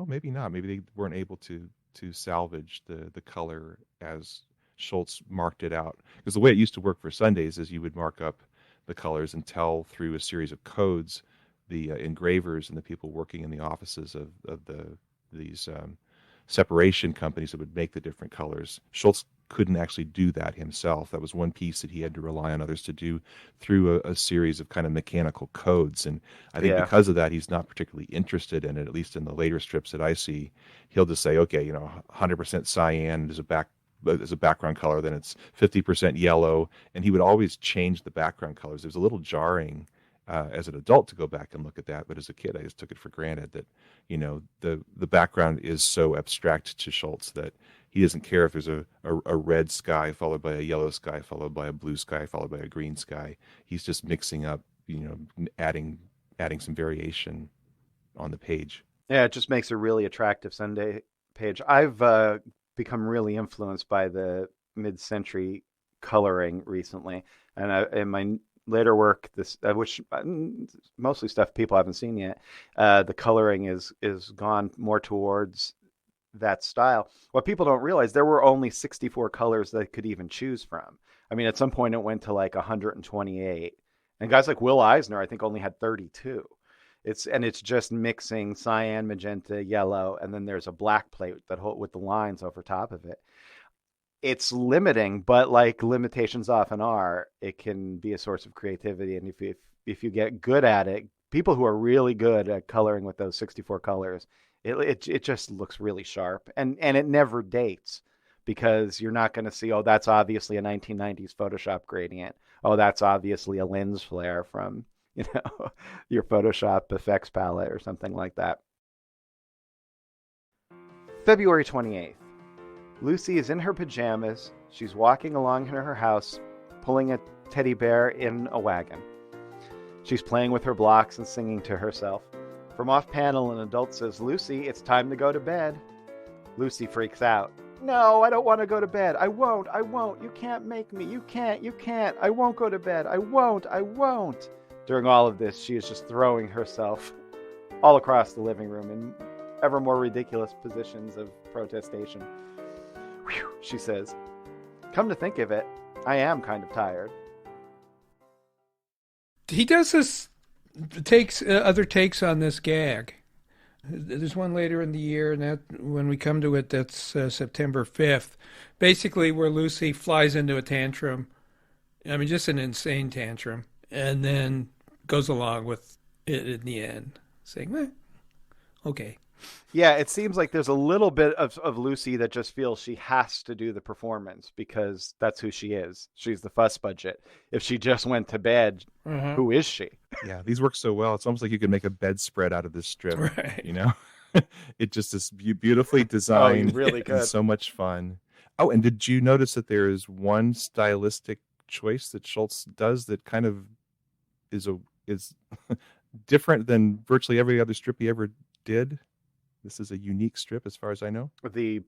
maybe not. Maybe they weren't able to salvage the color as Schulz marked it out. Because the way it used to work for Sundays is you would mark up the colors and tell through a series of codes the engravers and the people working in the offices of these separation companies that would make the different colors. Schulz couldn't actually do that himself. That was one piece that he had to rely on others to do through a series of kind of mechanical codes. And I think because of that, he's not particularly interested in it, at least in the later strips that I see. He'll just say, okay, 100% cyan is a background color, then it's 50% yellow. And he would always change the background colors. It was a little jarring as an adult to go back and look at that. But as a kid, I just took it for granted that, the background is so abstract to Schulz that he doesn't care if there's a red sky followed by a yellow sky followed by a blue sky followed by a green sky. He's just mixing up, adding some variation on the page. Yeah, it just makes a really attractive Sunday page. I've become really influenced by the mid-century coloring recently, and in my later work, which mostly stuff people haven't seen yet, the coloring is gone more towards that style. What people don't realize, there were only 64 colors they could even choose from. I mean, at some point it went to like 128, and guys like Will Eisner, I think, only had 32. It's just mixing cyan, magenta, yellow, and then there's a black plate with the lines over top of it. It's limiting, but like limitations often are, it can be a source of creativity. And if you get good at it, people who are really good at coloring with those 64 colors, it just looks really sharp, and it never dates, because you're not going to see, oh, that's obviously a 1990s Photoshop gradient. Oh, that's obviously a lens flare from your Photoshop effects palette or something like that. February 28th. Lucy is in her pajamas. She's walking along in her house, pulling a teddy bear in a wagon. She's playing with her blocks and singing to herself. From off panel, an adult says, "Lucy, it's time to go to bed." Lucy freaks out. "No, I don't want to go to bed. I won't. You can't make me. You can't. I won't go to bed. I won't. During all of this, she is just throwing herself all across the living room in ever more ridiculous positions of protestation. "Whew," she says. "Come to think of it, I am kind of tired." He does this, other takes on this gag. There's one later in the year, and that when we come to it, that's September 5th, basically where Lucy flies into a tantrum. I mean, just an insane tantrum, and then goes along with it in the end, saying, okay. Yeah, it seems like there's a little bit of Lucy that just feels she has to do the performance because that's who she is. She's the fuss budget. If she just went to bed, who is she? Yeah, these work so well. It's almost like you could make a bedspread out of this strip. Right. It just is beautifully designed. Really good. And so much fun. Oh, and did you notice that there is one stylistic choice that Schulz does that kind of is different than virtually every other strip he ever did? This is a unique strip as far as I know. The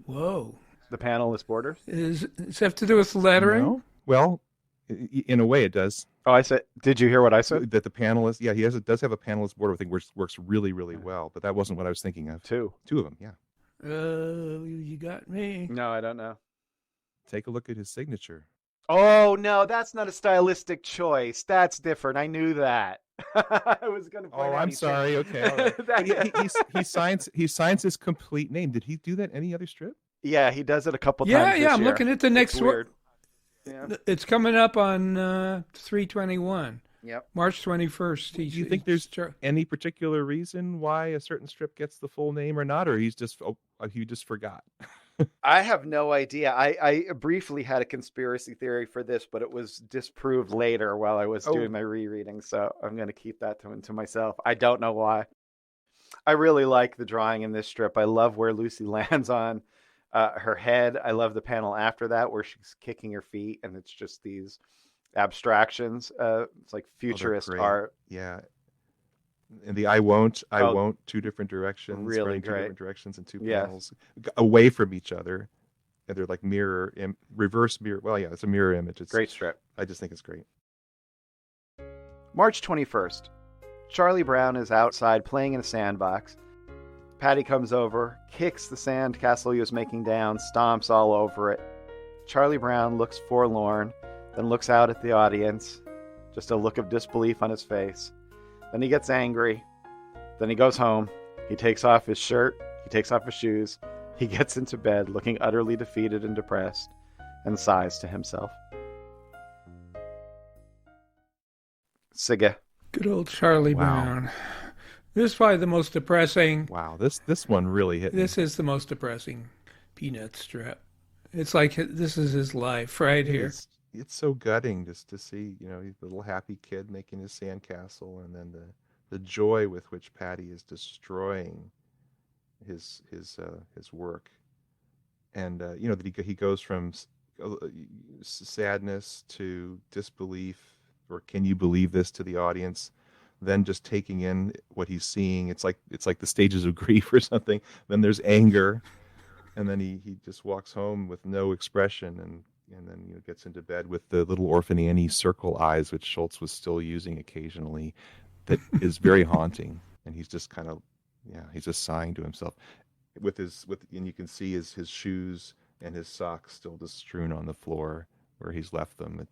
Whoa. The panelist borders? Does it have to do with lettering? No? Well, in a way it does. Oh, I said, did you hear what I said? That the panelist, yeah, does have a panelist border, I think, works really, really well. But that wasn't what I was thinking of. Two of them, yeah. You got me. No, I don't know. Take a look at his signature. Oh, no, that's not a stylistic choice. That's different. I knew that. I was going to point out. I'm sorry. Okay. All right. he signs his complete name. Did he do that any other strip? Yeah, he does it a couple times. Yeah, I'm looking at the next one. Yeah. It's coming up on 3/21. Yep. March 21st. Do you think there's any particular reason why a certain strip gets the full name or not, or he just forgot? I have no idea. I briefly had a conspiracy theory for this, but it was disproved later while I was doing my rereading, so I'm going to keep that to myself. I don't know why. I really like the drawing in this strip. I love where Lucy lands on her head. I love the panel after that where she's kicking her feet, and it's just these abstractions. It's like futurist art. Yeah. And the I won't, two different directions. Really great. Two different directions and two Yeah. panels away from each other. And they're like reverse mirror. Well, yeah, it's a mirror image. It's great strip. I just think it's great. March 21st. Charlie Brown is outside playing in a sandbox. Patty comes over, kicks the sand castle he was making down, stomps all over it. Charlie Brown looks forlorn, then looks out at the audience, just a look of disbelief on his face. Then he gets angry. Then he goes home. He takes off his shirt. He takes off his shoes. He gets into bed looking utterly defeated and depressed and sighs to himself. Sigga. Good old Charlie Wow. Brown. This is probably the most depressing. Wow, this one really hit me. This is the most depressing Peanut strip. It's like this is his life right here. It's so gutting just to see, he's the little happy kid making his sandcastle, and then the joy with which Patty is destroying his work, and that he goes from sadness to disbelief, or can you believe this, to the audience, then just taking in what he's seeing. It's like the stages of grief or something. Then there's anger, and then he just walks home with no expression, and then gets into bed with the little Orphan Annie circle eyes, which Schulz was still using occasionally. That is very haunting, and he's just kind of he's just sighing to himself and you can see his shoes and his socks still just strewn on the floor where he's left them.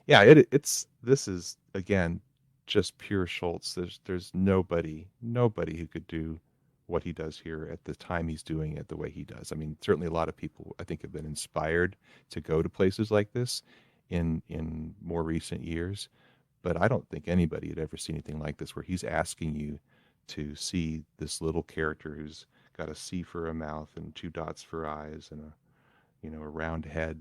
This is again just pure Schulz. There's nobody who could do what he does here at the time he's doing it the way he does. I mean, certainly a lot of people, I think, have been inspired to go to places like this in more recent years, but I don't think anybody had ever seen anything like this, where he's asking you to see this little character who's got a C for a mouth and two dots for eyes and a round head.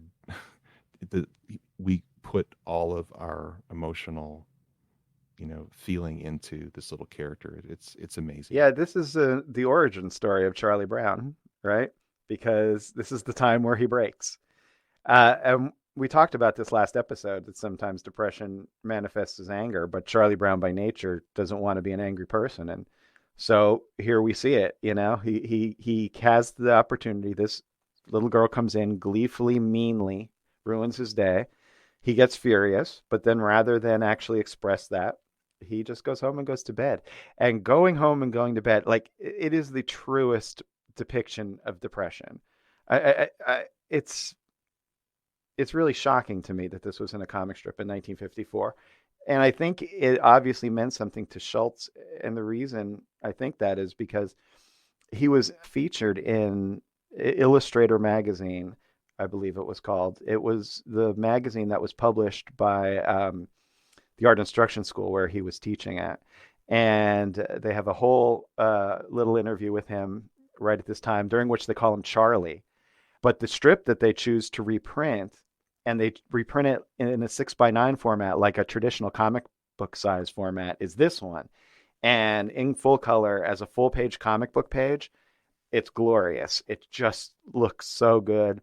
We put all of our emotional feeling into this little character. It's amazing. Yeah, this is the origin story of Charlie Brown, right? Because this is the time where he breaks. And we talked about this last episode, that sometimes depression manifests as anger, but Charlie Brown by nature doesn't want to be an angry person. And so here we see it, he has the opportunity. This little girl comes in gleefully, meanly, ruins his day. He gets furious, but then rather than actually express that, he just goes home and goes to bed. And going home and going to bed, like, it is the truest depiction of depression. It's really shocking to me that this was in a comic strip in 1954. And I think it obviously meant something to Schulz. And the reason I think that is because he was featured in Illustrator magazine, I believe it was called. It was the magazine that was published by the art instruction school where he was teaching at. And they have a whole little interview with him right at this time, during which they call him Charlie. But the strip that they choose to reprint, and they reprint it in a 6x9 format, like a traditional comic book size format, is this one. And in full color as a full page comic book page, it's glorious. It just looks so good.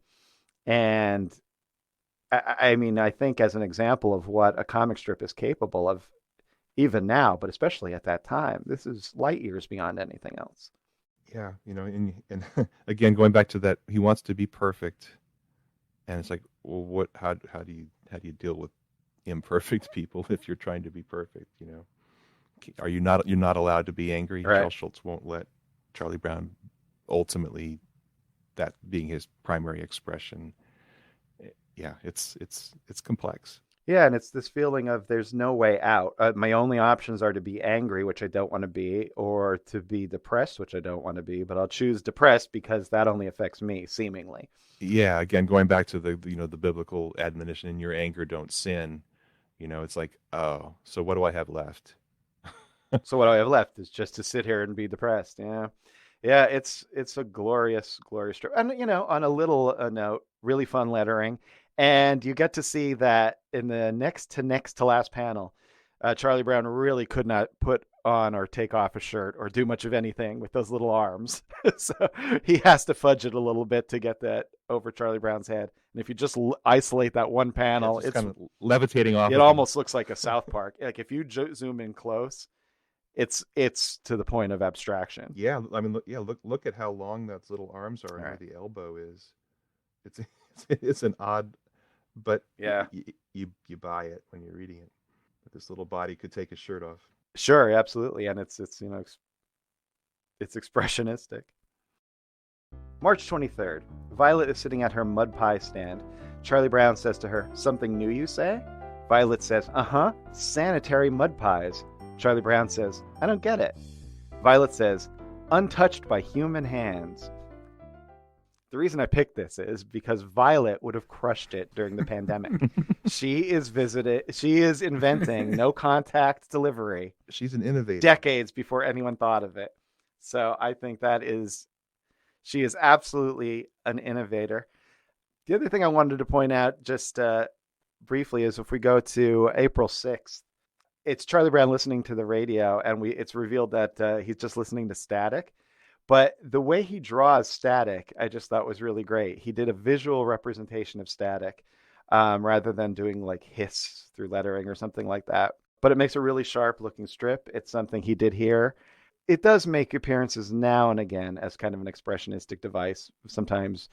And I mean, I think as an example of what a comic strip is capable of, even now, but especially at that time, this is light years beyond anything else. Yeah, and again, going back to that, he wants to be perfect, and it's like, well, how do you deal with imperfect people if you're trying to be perfect? You're not allowed to be angry. Right. Charles Schulz won't let Charlie Brown, ultimately, that being his primary expression. Yeah, it's complex. Yeah, and it's this feeling of there's no way out. My only options are to be angry, which I don't want to be, or to be depressed, which I don't want to be. But I'll choose depressed because that only affects me, seemingly. Yeah, again, going back to the the biblical admonition, in your anger don't sin. It's like, oh, so what do I have left? So what I have left is just to sit here and be depressed. Yeah, it's a glorious, glorious strip. And on a little note, really fun lettering. And you get to see that in the next to last panel, Charlie Brown really could not put on or take off a shirt or do much of anything with those little arms. So he has to fudge it a little bit to get that over Charlie Brown's head. And if you just isolate that one panel, it's kind of levitating off. It almost looks like a South Park. Like if you zoom in close, it's to the point of abstraction. Yeah, I mean, look at how long those little arms are and where Right. the elbow is. It's an odd, but Yeah. you buy it when you're reading it. But this little body could take his shirt off. Sure, absolutely, and it's it's expressionistic. March 23rd. Violet is sitting at her mud pie stand. Charlie Brown says to her, "Something new, you say?" Violet says, "Uh-huh, sanitary mud pies." Charlie Brown says, "I don't get it." Violet says, "Untouched by human hands." The reason I picked this is because Violet would have crushed it during the pandemic. She is inventing no contact delivery She's an innovator. decades before anyone thought of it. So I think she is absolutely an innovator. The other thing I wanted to point out just briefly is if we go to April 6th, it's Charlie Brown listening to the radio, and it's revealed that he's just listening to static. But the way he draws static, I just thought was really great. He did a visual representation of static rather than doing like hiss through lettering or something like that. But it makes a really sharp looking strip. It's something he did here. It does make appearances now and again as kind of an expressionistic device, sometimes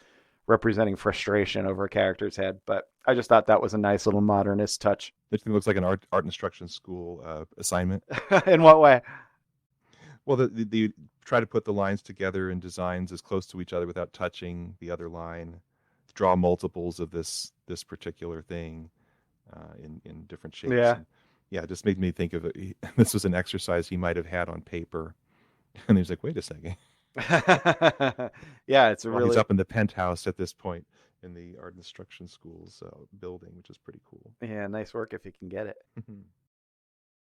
representing frustration over a character's head. But I just thought that was a nice little modernist touch. It looks like an art instruction school assignment. In what way? Well, the try to put the lines together in designs as close to each other without touching the other line. Draw multiples of this particular thing in different shapes. Yeah. And yeah, it just made me think of it. This was an exercise he might have had on paper, and he's like, "Wait a second." Yeah, it's He's up in the penthouse at this point in the art instruction school's building, which is pretty cool. Yeah, nice work if you can get it.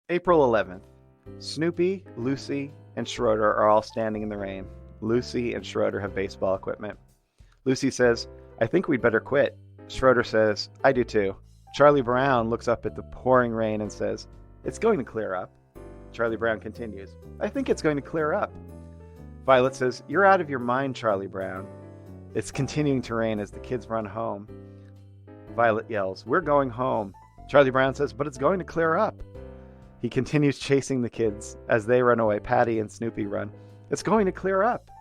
April 11th. Snoopy, Lucy, and Schroeder are all standing in the rain. Lucy and Schroeder have baseball equipment. Lucy says, "I think we'd better quit." Schroeder says, "I do too." Charlie Brown looks up at the pouring rain and says, "It's going to clear up." Charlie Brown continues, "I think it's going to clear up." Violet says, "You're out of your mind, Charlie Brown." It's continuing to rain as the kids run home. Violet yells, "We're going home." Charlie Brown says, "But it's going to clear up." He continues chasing the kids as they run away. Patty and Snoopy run. "It's going to clear up.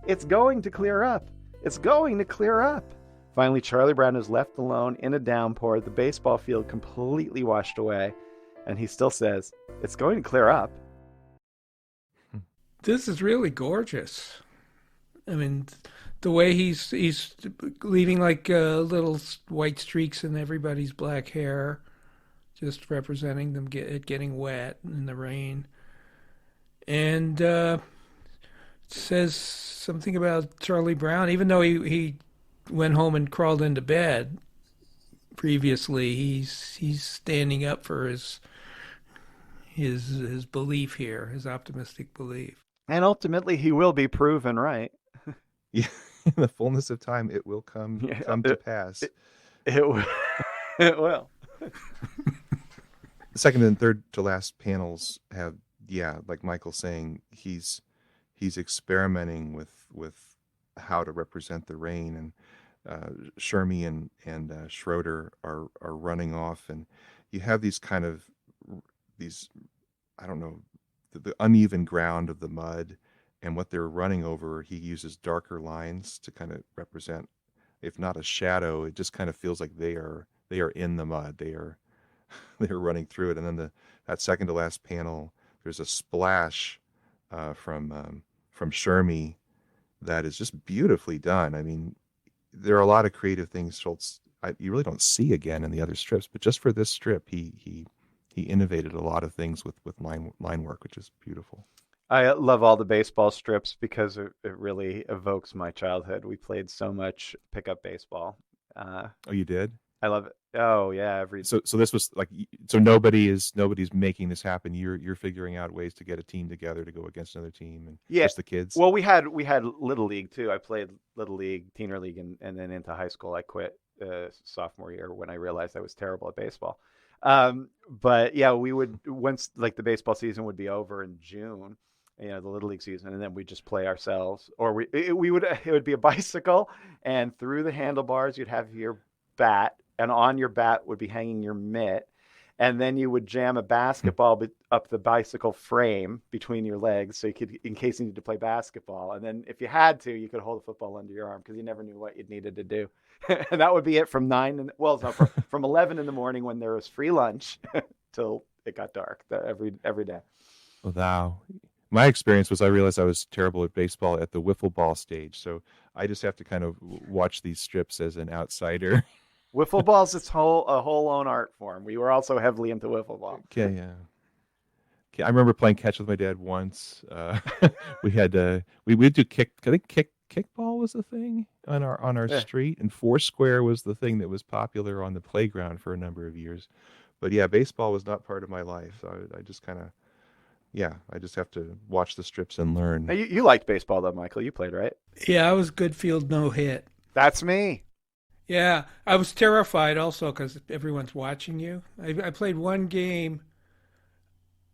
It's going to clear up. It's going to clear up." Finally, Charlie Brown is left alone in a downpour, the baseball field completely washed away, and he still says, "It's going to clear up." This is really gorgeous. I mean, the way he's leaving like little white streaks in everybody's black hair, just representing them getting wet in the rain. And it says something about Charlie Brown. Even though he went home and crawled into bed previously, he's standing up for his belief here, his optimistic belief. And ultimately, he will be proven right. Yeah, in the fullness of time, it will come to pass. It will. It will. The second and third to last panels have, like Michael's saying, he's experimenting with how to represent the rain, and Shermy and Schroeder are running off, and you have these kind of I don't know, the uneven ground of the mud, and what they're running over. He uses darker lines to kind of represent, if not a shadow, it just kind of feels like they are in the mud. They're running through it. And then that second to last panel, there's a splash from Shermy that is just beautifully done. I mean, there are a lot of creative things Schulz you really don't see again in the other strips, but just for this strip, he innovated a lot of things with line work, which is beautiful. I love all the baseball strips because it really evokes my childhood. We played so much pickup baseball. Oh, you did? I love it. Oh yeah, So this was like, so nobody's making this happen. You're figuring out ways to get a team together to go against another team, and just the kids. Well, we had Little League too. I played Little League, Teener League, and then into high school. I quit sophomore year when I realized I was terrible at baseball. But yeah, we would, once like the baseball season would be over in June, the Little League season, and then we just play ourselves, or it would be a bicycle, and through the handlebars you'd have your bat, and on your bat would be hanging your mitt, and then you would jam a basketball up the bicycle frame between your legs, so you could, in case you needed to play basketball, and then if you had to, you could hold a football under your arm because you never knew what you needed to do. And that would be it from from 11 in the morning when there was free lunch till it got dark every day. Wow. My experience was I realized I was terrible at baseball at the wiffle ball stage, so I just have to kind of watch these strips as an outsider. Wiffle ball's a whole own art form. We were also heavily into wiffle ball. Okay, yeah. Okay, I remember playing catch with my dad once. We had we would do kick. I think kickball was the thing on our Yeah. street, and Foursquare was the thing that was popular on the playground for a number of years. But yeah, baseball was not part of my life. So I just kind of I just have to watch the strips and Now, learn. you liked baseball though, Michael. You played, right? Yeah, I was good field, no hit. That's me. Yeah, I was terrified also because everyone's watching you. I played one game,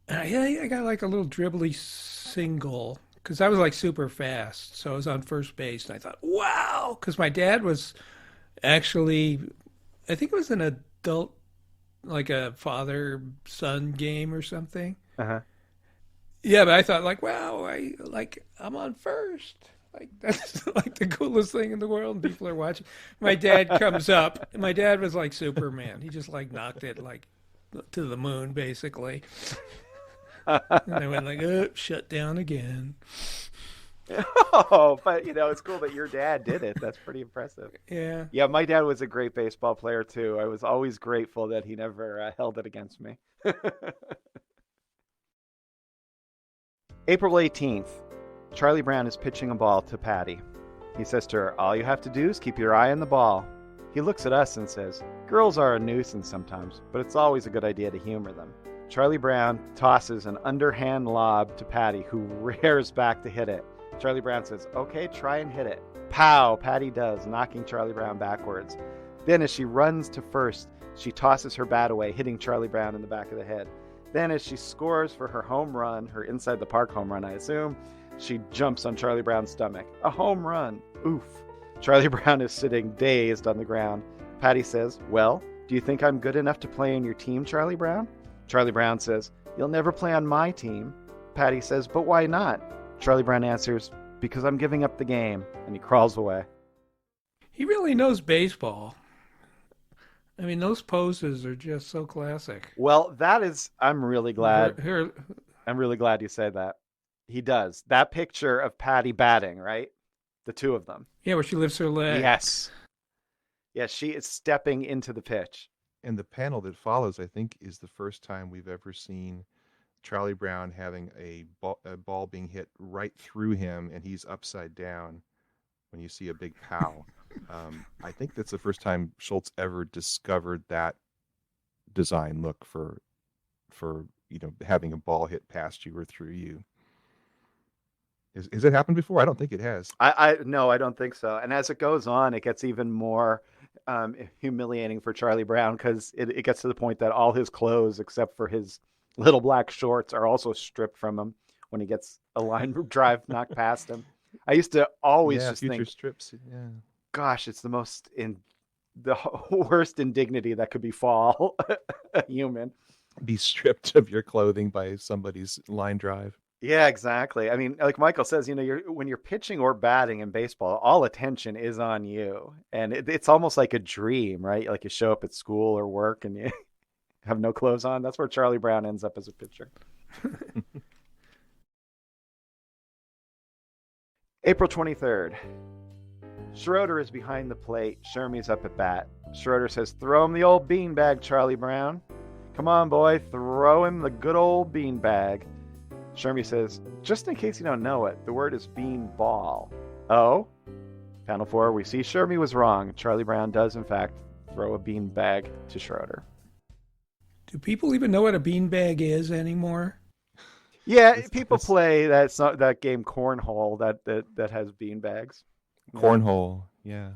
and I got like a little dribbly single because I was like super fast. So I was on first base, and I thought, wow, because my dad was actually, I think it was an adult, like a father-son game or something. Uh-huh. Yeah, but I thought like, wow, I'm on first. Like that's like the coolest thing in the world, and people are watching. My dad comes up. My dad was like Superman. He just like knocked it like to the moon, basically. And I went like, oh, shut down again. Oh, but it's cool that your dad did it. That's pretty impressive. Yeah. Yeah, my dad was a great baseball player too. I was always grateful that he never held it against me. April 18th, Charlie Brown is pitching a ball to Patty. He says to her, "All you have to do is keep your eye on the ball." He looks at us and says, "Girls are a nuisance sometimes, but it's always a good idea to humor them." Charlie Brown tosses an underhand lob to Patty, who rears back to hit it. Charlie Brown says, "Okay, try and hit it." Pow! Patty does, knocking Charlie Brown backwards. Then as she runs to first, she tosses her bat away, hitting Charlie Brown in the back of the head. Then as she scores for her home run, her inside the park home run, I assume, she jumps on Charlie Brown's stomach. A home run. Oof. Charlie Brown is sitting dazed on the ground. Patty says, "Well, do you think I'm good enough to play on your team, Charlie Brown?" Charlie Brown says, "You'll never play on my team." Patty says, "But why not?" Charlie Brown answers, "Because I'm giving up the game," and he crawls away. He really knows baseball. I mean, those poses are just so classic. Well, I'm really glad. Her, I'm really glad you said that. He does. That picture of Patty batting, right? The two of them. yeah, where she lifts her leg. Yes. Yes, she is stepping into the pitch. And the panel that follows, I think, is the first time we've ever seen Charlie Brown having a ball being hit right through him, and he's upside down when you see a big pow. I think that's the first time Schulz ever discovered that design look for having a ball hit past you or through you. Has it happened before? I don't think it has. No, I don't think so. And as it goes on, it gets even more humiliating for Charlie Brown because it gets to the point that all his clothes, except for his little black shorts, are also stripped from him when he gets a line drive knocked past him. I used to always just future think, strips. Yeah. gosh, it's the worst indignity that could befall a human. Be stripped of your clothing by somebody's line drive. Yeah, exactly. I mean, like Michael says, when you're pitching or batting in baseball, all attention is on you, and it's almost like a dream, right? Like you show up at school or work and you have no clothes on. That's where Charlie Brown ends up as a pitcher. April 23rd. Schroeder is behind the plate. Shermie's up at bat. Schroeder says, "Throw him the old beanbag, Charlie Brown. Come on, boy, throw him the good old beanbag." Shermie says, "Just in case you don't know it, the word is bean ball." Oh? Panel 4, we see Shermie was wrong. Charlie Brown does, in fact, throw a beanbag to Schroeder. Do people even know what a beanbag is anymore? Yeah, people play that game Cornhole that has beanbags. Cornhole, yeah.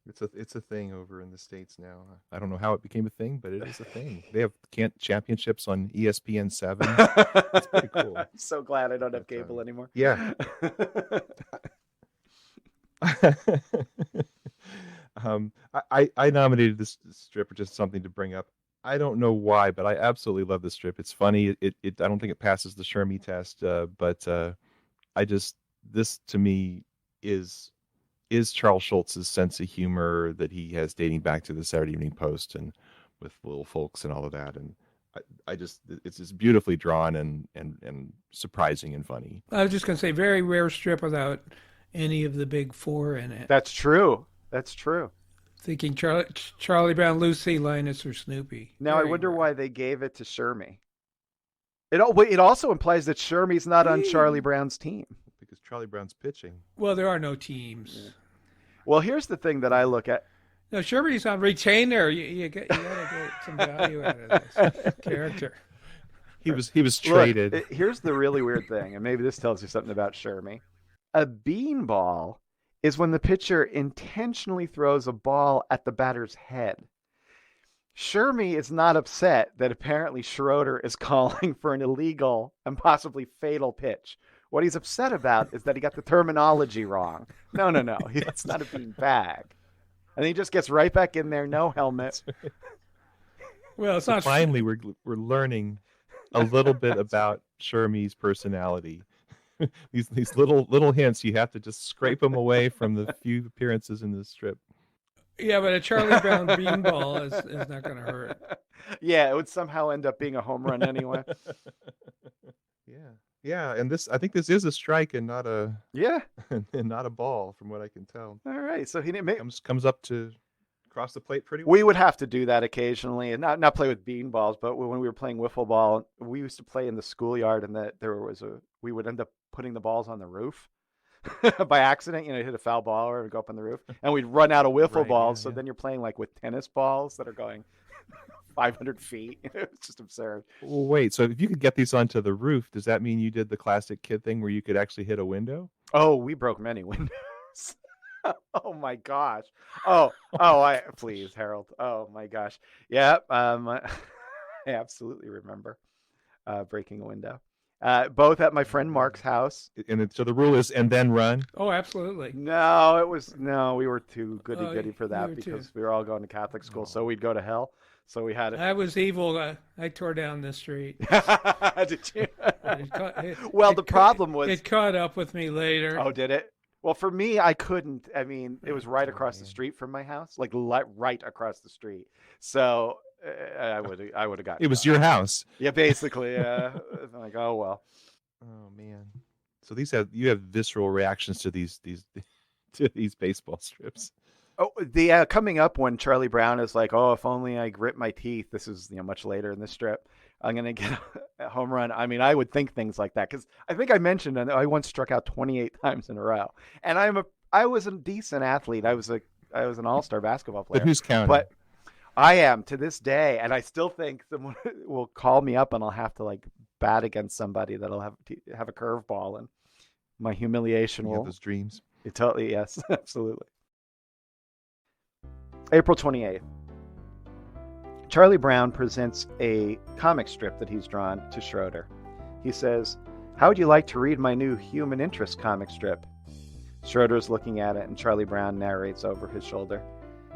It's a thing over in the States now. I don't know how it became a thing, but it is a thing. They have championships on ESPN 7. It's pretty cool. I'm so glad I don't have cable anymore. Yeah. I nominated this strip for just something to bring up. I don't know why, but I absolutely love this strip. It's funny. I don't think it passes the Shermie test, but this to me is Charles Schulz's sense of humor that he has dating back to the Saturday Evening Post and with Little Folks and all of that. And I just it's just beautifully drawn and surprising and funny. I was just going to say, very rare strip without any of the big four in it. That's true. That's true. Thinking Charlie Brown, Lucy, Linus, or Snoopy. Now I Very wonder rare. why they gave it to Shermie. It also implies that Shermie's not on Charlie Brown's team. Because Charlie Brown's pitching. Well, there are no teams. Yeah. Well, here's the thing that I look at. No, Shermie's on retainer. You got to get some value out of this character. He was traded. Look, here's the really weird thing, and maybe this tells you something about Shermie. A beanball is when the pitcher intentionally throws a ball at the batter's head. Shermie is not upset that apparently Schroeder is calling for an illegal and possibly fatal pitch. What he's upset about is that he got the terminology wrong. No. It's not a bean bag. And he just gets right back in there, no helmet. Well, it's So not. finally, we're learning a little bit about Shermie's personality. these little hints, you have to just scrape them away from the few appearances in this strip. Yeah, but a Charlie Brown beanball is not going to hurt. Yeah, it would somehow end up being a home run anyway. Yeah, and I think this is a strike and not a Yeah. and not a ball, from what I can tell. All right. So he didn't make. Comes up to cross the plate pretty well. We would have to do that occasionally, and not play with beanballs. But when we were playing wiffle ball, we used to play in the schoolyard, and that we would end up putting the balls on the roof by accident. Hit a foul ball or go up on the roof, and we'd run out of wiffle Right, balls. yeah, So yeah. then you're playing like with tennis balls that are going 500 feet. It's just absurd. Well, wait, so if you could get these onto the roof, does that mean you did the classic kid thing where you could actually hit a window? Oh, we broke many windows. Oh my gosh. Please, Harold. Oh my gosh. Yeah. I absolutely remember breaking a window. Both at my friend Mark's house. So the rule is, and then run. Oh, absolutely. No, we were too goody-goody for you that were because too. we were all going to Catholic school, so we'd go to hell. So we had it. I was evil. I tore down the street. Did you? Well, the problem was it caught up with me later. Oh, did it? Well, for me, I couldn't. I mean, it was right across the street from my house, like right across the street. So I would have gotten. It was your house. Yeah, basically. Yeah. Like, oh well. Oh man. So you have visceral reactions to these to these baseball strips. Oh, the coming up when Charlie Brown is like, "Oh, if only I grit my teeth." This is much later in the strip. I'm gonna get a home run. I mean, I would think things like that because I think I mentioned and I once struck out 28 times in a row, and I was a decent athlete. I was an all-star basketball player. But who's counting? But I am to this day, and I still think someone will call me up and I'll have to like bat against somebody that'll have a curveball, and my humiliation You will. have those dreams. Totally, yes, absolutely. April 28th. Charlie Brown presents a comic strip that he's drawn to Schroeder. He says, "How would you like to read my new human interest comic strip?" Schroeder's looking at it, and Charlie Brown narrates over his shoulder.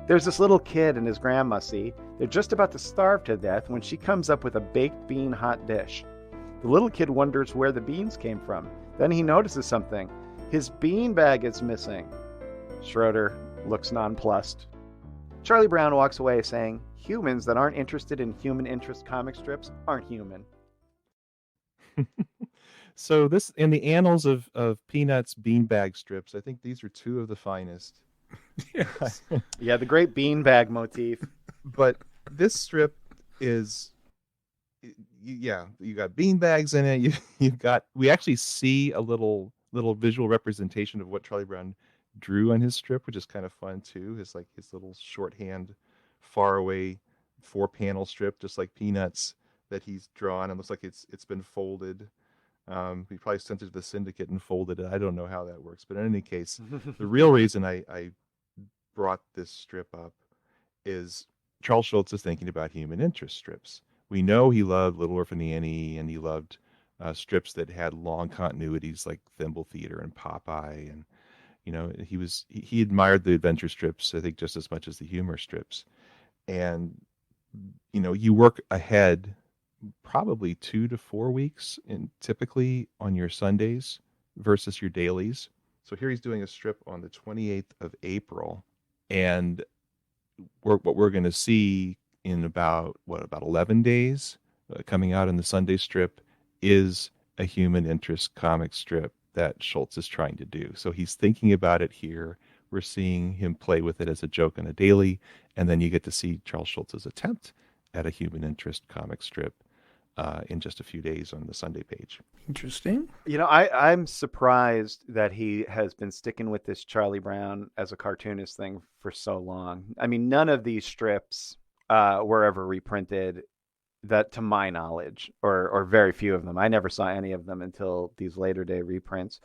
"There's this little kid and his grandma, see? They're just about to starve to death when she comes up with a baked bean hot dish. The little kid wonders where the beans came from. Then he notices something. His bean bag is missing." Schroeder looks nonplussed. Charlie Brown walks away saying, "Humans that aren't interested in human interest comic strips aren't human." So this, in the annals of Peanuts beanbag strips, I think these are two of the finest. Yes. Yeah, the great beanbag motif. But this strip is, yeah, you got beanbags in it. We actually see a little visual representation of what Charlie Brown drew on his strip, which is kind of fun too. His little shorthand, far away 4-panel strip, just like Peanuts, that he's drawn. It looks like it's been folded. He probably sent it to the syndicate and folded it. I don't know how that works, but in any case, the real reason I brought this strip up is Charles Schulz is thinking about human interest strips. We know he loved Little Orphan Annie, and he loved strips that had long continuities like Thimble Theater and Popeye, and he admired the adventure strips, I think, just as much as the humor strips. And you work ahead probably 2 to 4 weeks typically on your Sundays versus your dailies. So here he's doing a strip on the 28th of April, and what we're going to see in about 11 days coming out in the Sunday strip is a human interest comic strip that Schulz is trying to do. So he's thinking about it here. We're seeing him play with it as a joke on a daily, and then you get to see Charles Schulz's attempt at a human interest comic strip in just a few days on the Sunday page. Interesting. I'm surprised that he has been sticking with this Charlie Brown as a cartoonist thing for so long. I mean, none of these strips were ever reprinted, that to my knowledge, or very few of them. I never saw any of them until these later day reprints.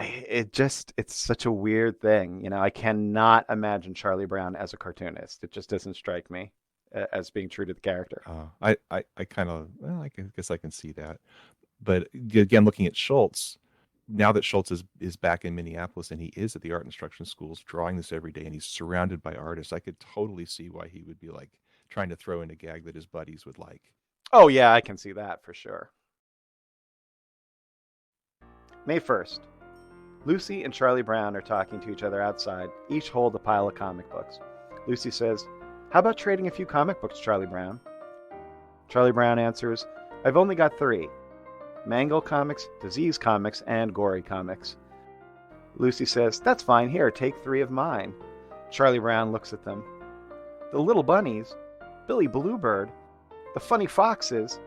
It's such a weird thing. I cannot imagine Charlie Brown as a cartoonist. It just doesn't strike me as being true to the character. I kind of, I guess I can see that. But again, looking at Schulz, now that Schulz is back in Minneapolis and he is at the art instruction schools drawing this every day and he's surrounded by artists, I could totally see why he would be like trying to throw in a gag that his buddies would like. Oh, yeah, I can see that for sure. May 1st. Lucy and Charlie Brown are talking to each other outside. Each hold a pile of comic books. Lucy says, "How about trading a few comic books, Charlie Brown?" Charlie Brown answers, "I've only got 3. Mangle comics, disease comics, and gory comics." Lucy says, "That's fine. Here, take 3 of mine." Charlie Brown looks at them. "The little bunnies, Billy Bluebird, the funny foxes."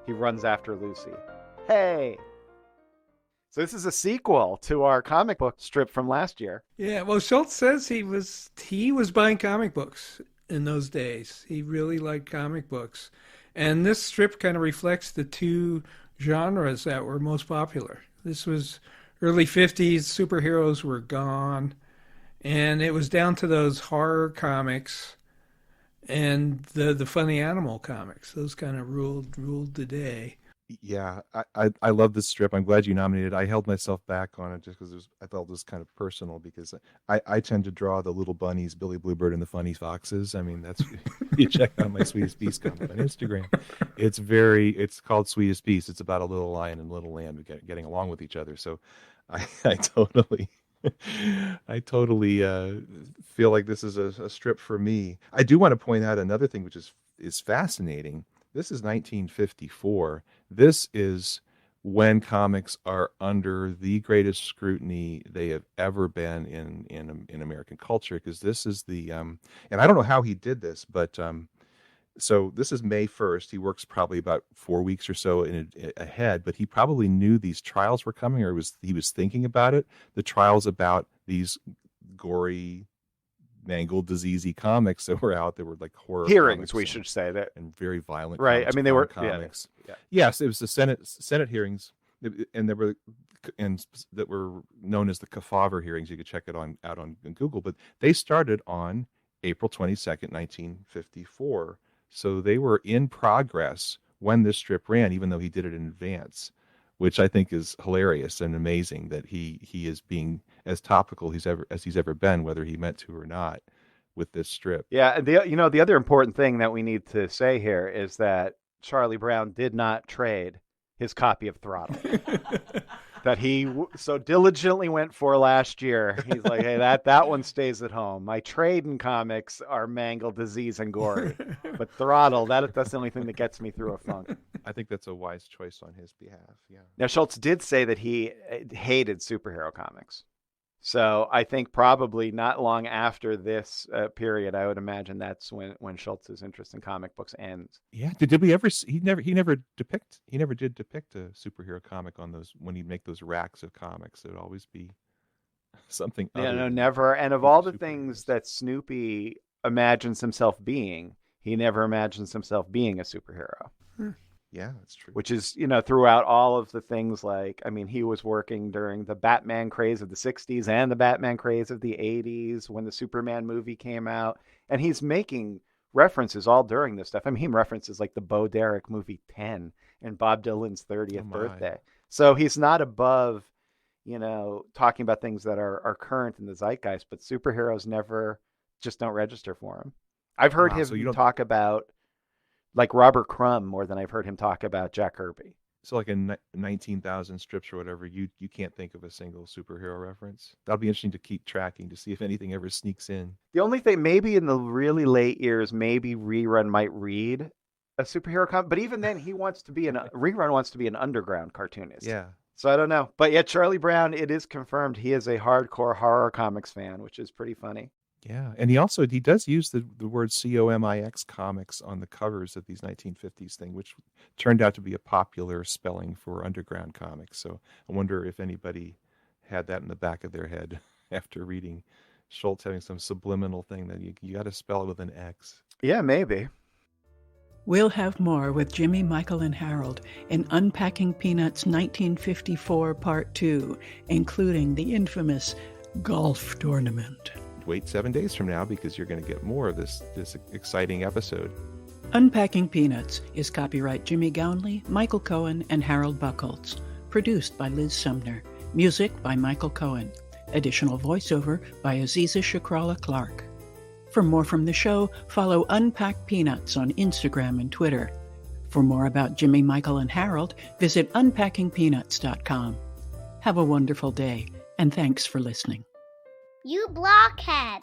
He runs after Lucy. "Hey!" So this is a sequel to our comic book strip from last year. Yeah, well, Schulz says he was buying comic books in those days. He really liked comic books. And this strip kind of reflects the 2 genres that were most popular. This was early 50s, superheroes were gone, and it was down to those horror comics and the funny animal comics. Those kind of ruled the day. Yeah, I love this strip. I'm glad you nominated it. I held myself back on it just because I felt it was kind of personal, because I tend to draw the little bunnies, Billy Bluebird and the funny foxes. I mean, that's you check out my Sweetest Beast comic on Instagram. It's called Sweetest Beast. It's about a little lion and a little lamb getting along with each other. So I totally I totally feel like this is a strip for me. I do want to point out another thing which is fascinating. This is 1954. This is when comics are under the greatest scrutiny they have ever been in American culture, because this is the and I don't know how he did this, but so this is May 1st. He works probably about 4 weeks or so ahead, but he probably knew these trials were coming, or he was thinking about it. The trials about these gory, mangled, diseasey comics that were out. There were like horror hearings, we should say that, and very violent. Right. Comics, I mean, they were comics. Yeah. Yes, it was the Senate hearings, and there were that were known as the Kefauver hearings. You could check it out on Google, but they started on April 22nd, 1954. So they were in progress when this strip ran, even though he did it in advance, which I think is hilarious and amazing that he is being as topical as he's ever been, whether he meant to or not, with this strip. Yeah, the other important thing that we need to say here is that Charlie Brown did not trade his copy of Throttle that he so diligently went for last year. He's like, hey, that one stays at home. My trade in comics are Mangled, Disease, and Gory, but Throttle, that's the only thing that gets me through a funk. I think that's a wise choice on his behalf. Yeah. Now, Schulz did say that he hated superhero comics. So I think probably not long after this period, I would imagine that's when Schulz's interest in comic books ends. Yeah. Did we ever? He never did depict a superhero comic on those when he'd make those racks of comics. It would always be something. Yeah, no, never. And of all the things that Snoopy imagines himself being, he never imagines himself being a superhero. Yeah, that's true. Which is, throughout all of the things like, I mean, he was working during the Batman craze of the 60s and the Batman craze of the 80s when the Superman movie came out. And he's making references all during this stuff. I mean, he references like the Bo Derek movie 10 and Bob Dylan's 30th birthday. So he's not above, talking about things that are current in the zeitgeist, but superheroes just don't register for him. I've heard him talk about like Robert Crumb more than I've heard him talk about Jack Kirby. So like in 19,000 strips or whatever, you can't think of a single superhero reference. That'll be interesting to keep tracking to see if anything ever sneaks in. The only thing, maybe in the really late years, maybe Rerun might read a superhero comic. But even then, he wants to be Rerun wants to be an underground cartoonist. Yeah. So I don't know. But yeah, Charlie Brown, it is confirmed he is a hardcore horror comics fan, which is pretty funny. Yeah, and he does use the word COMIX comics on the covers of these 1950s thing, which turned out to be a popular spelling for underground comics. So I wonder if anybody had that in the back of their head after reading Schulz having some subliminal thing that you got to spell it with an X. Yeah, maybe. We'll have more with Jimmy, Michael, and Harold in Unpacking Peanuts 1954 Part 2, including the infamous golf tournament. Wait 7 days from now because you're going to get more of this exciting episode. Unpacking Peanuts is copyright Jimmy Gownley, Michael Cohen, and Harold Buchholz. Produced by Liz Sumner. Music by Michael Cohen. Additional voiceover by Aziza Shakrala Clark. For more from the show, follow Unpack Peanuts on Instagram and Twitter. For more about Jimmy, Michael, and Harold, visit unpackingpeanuts.com. Have a wonderful day, and thanks for listening. You blockhead!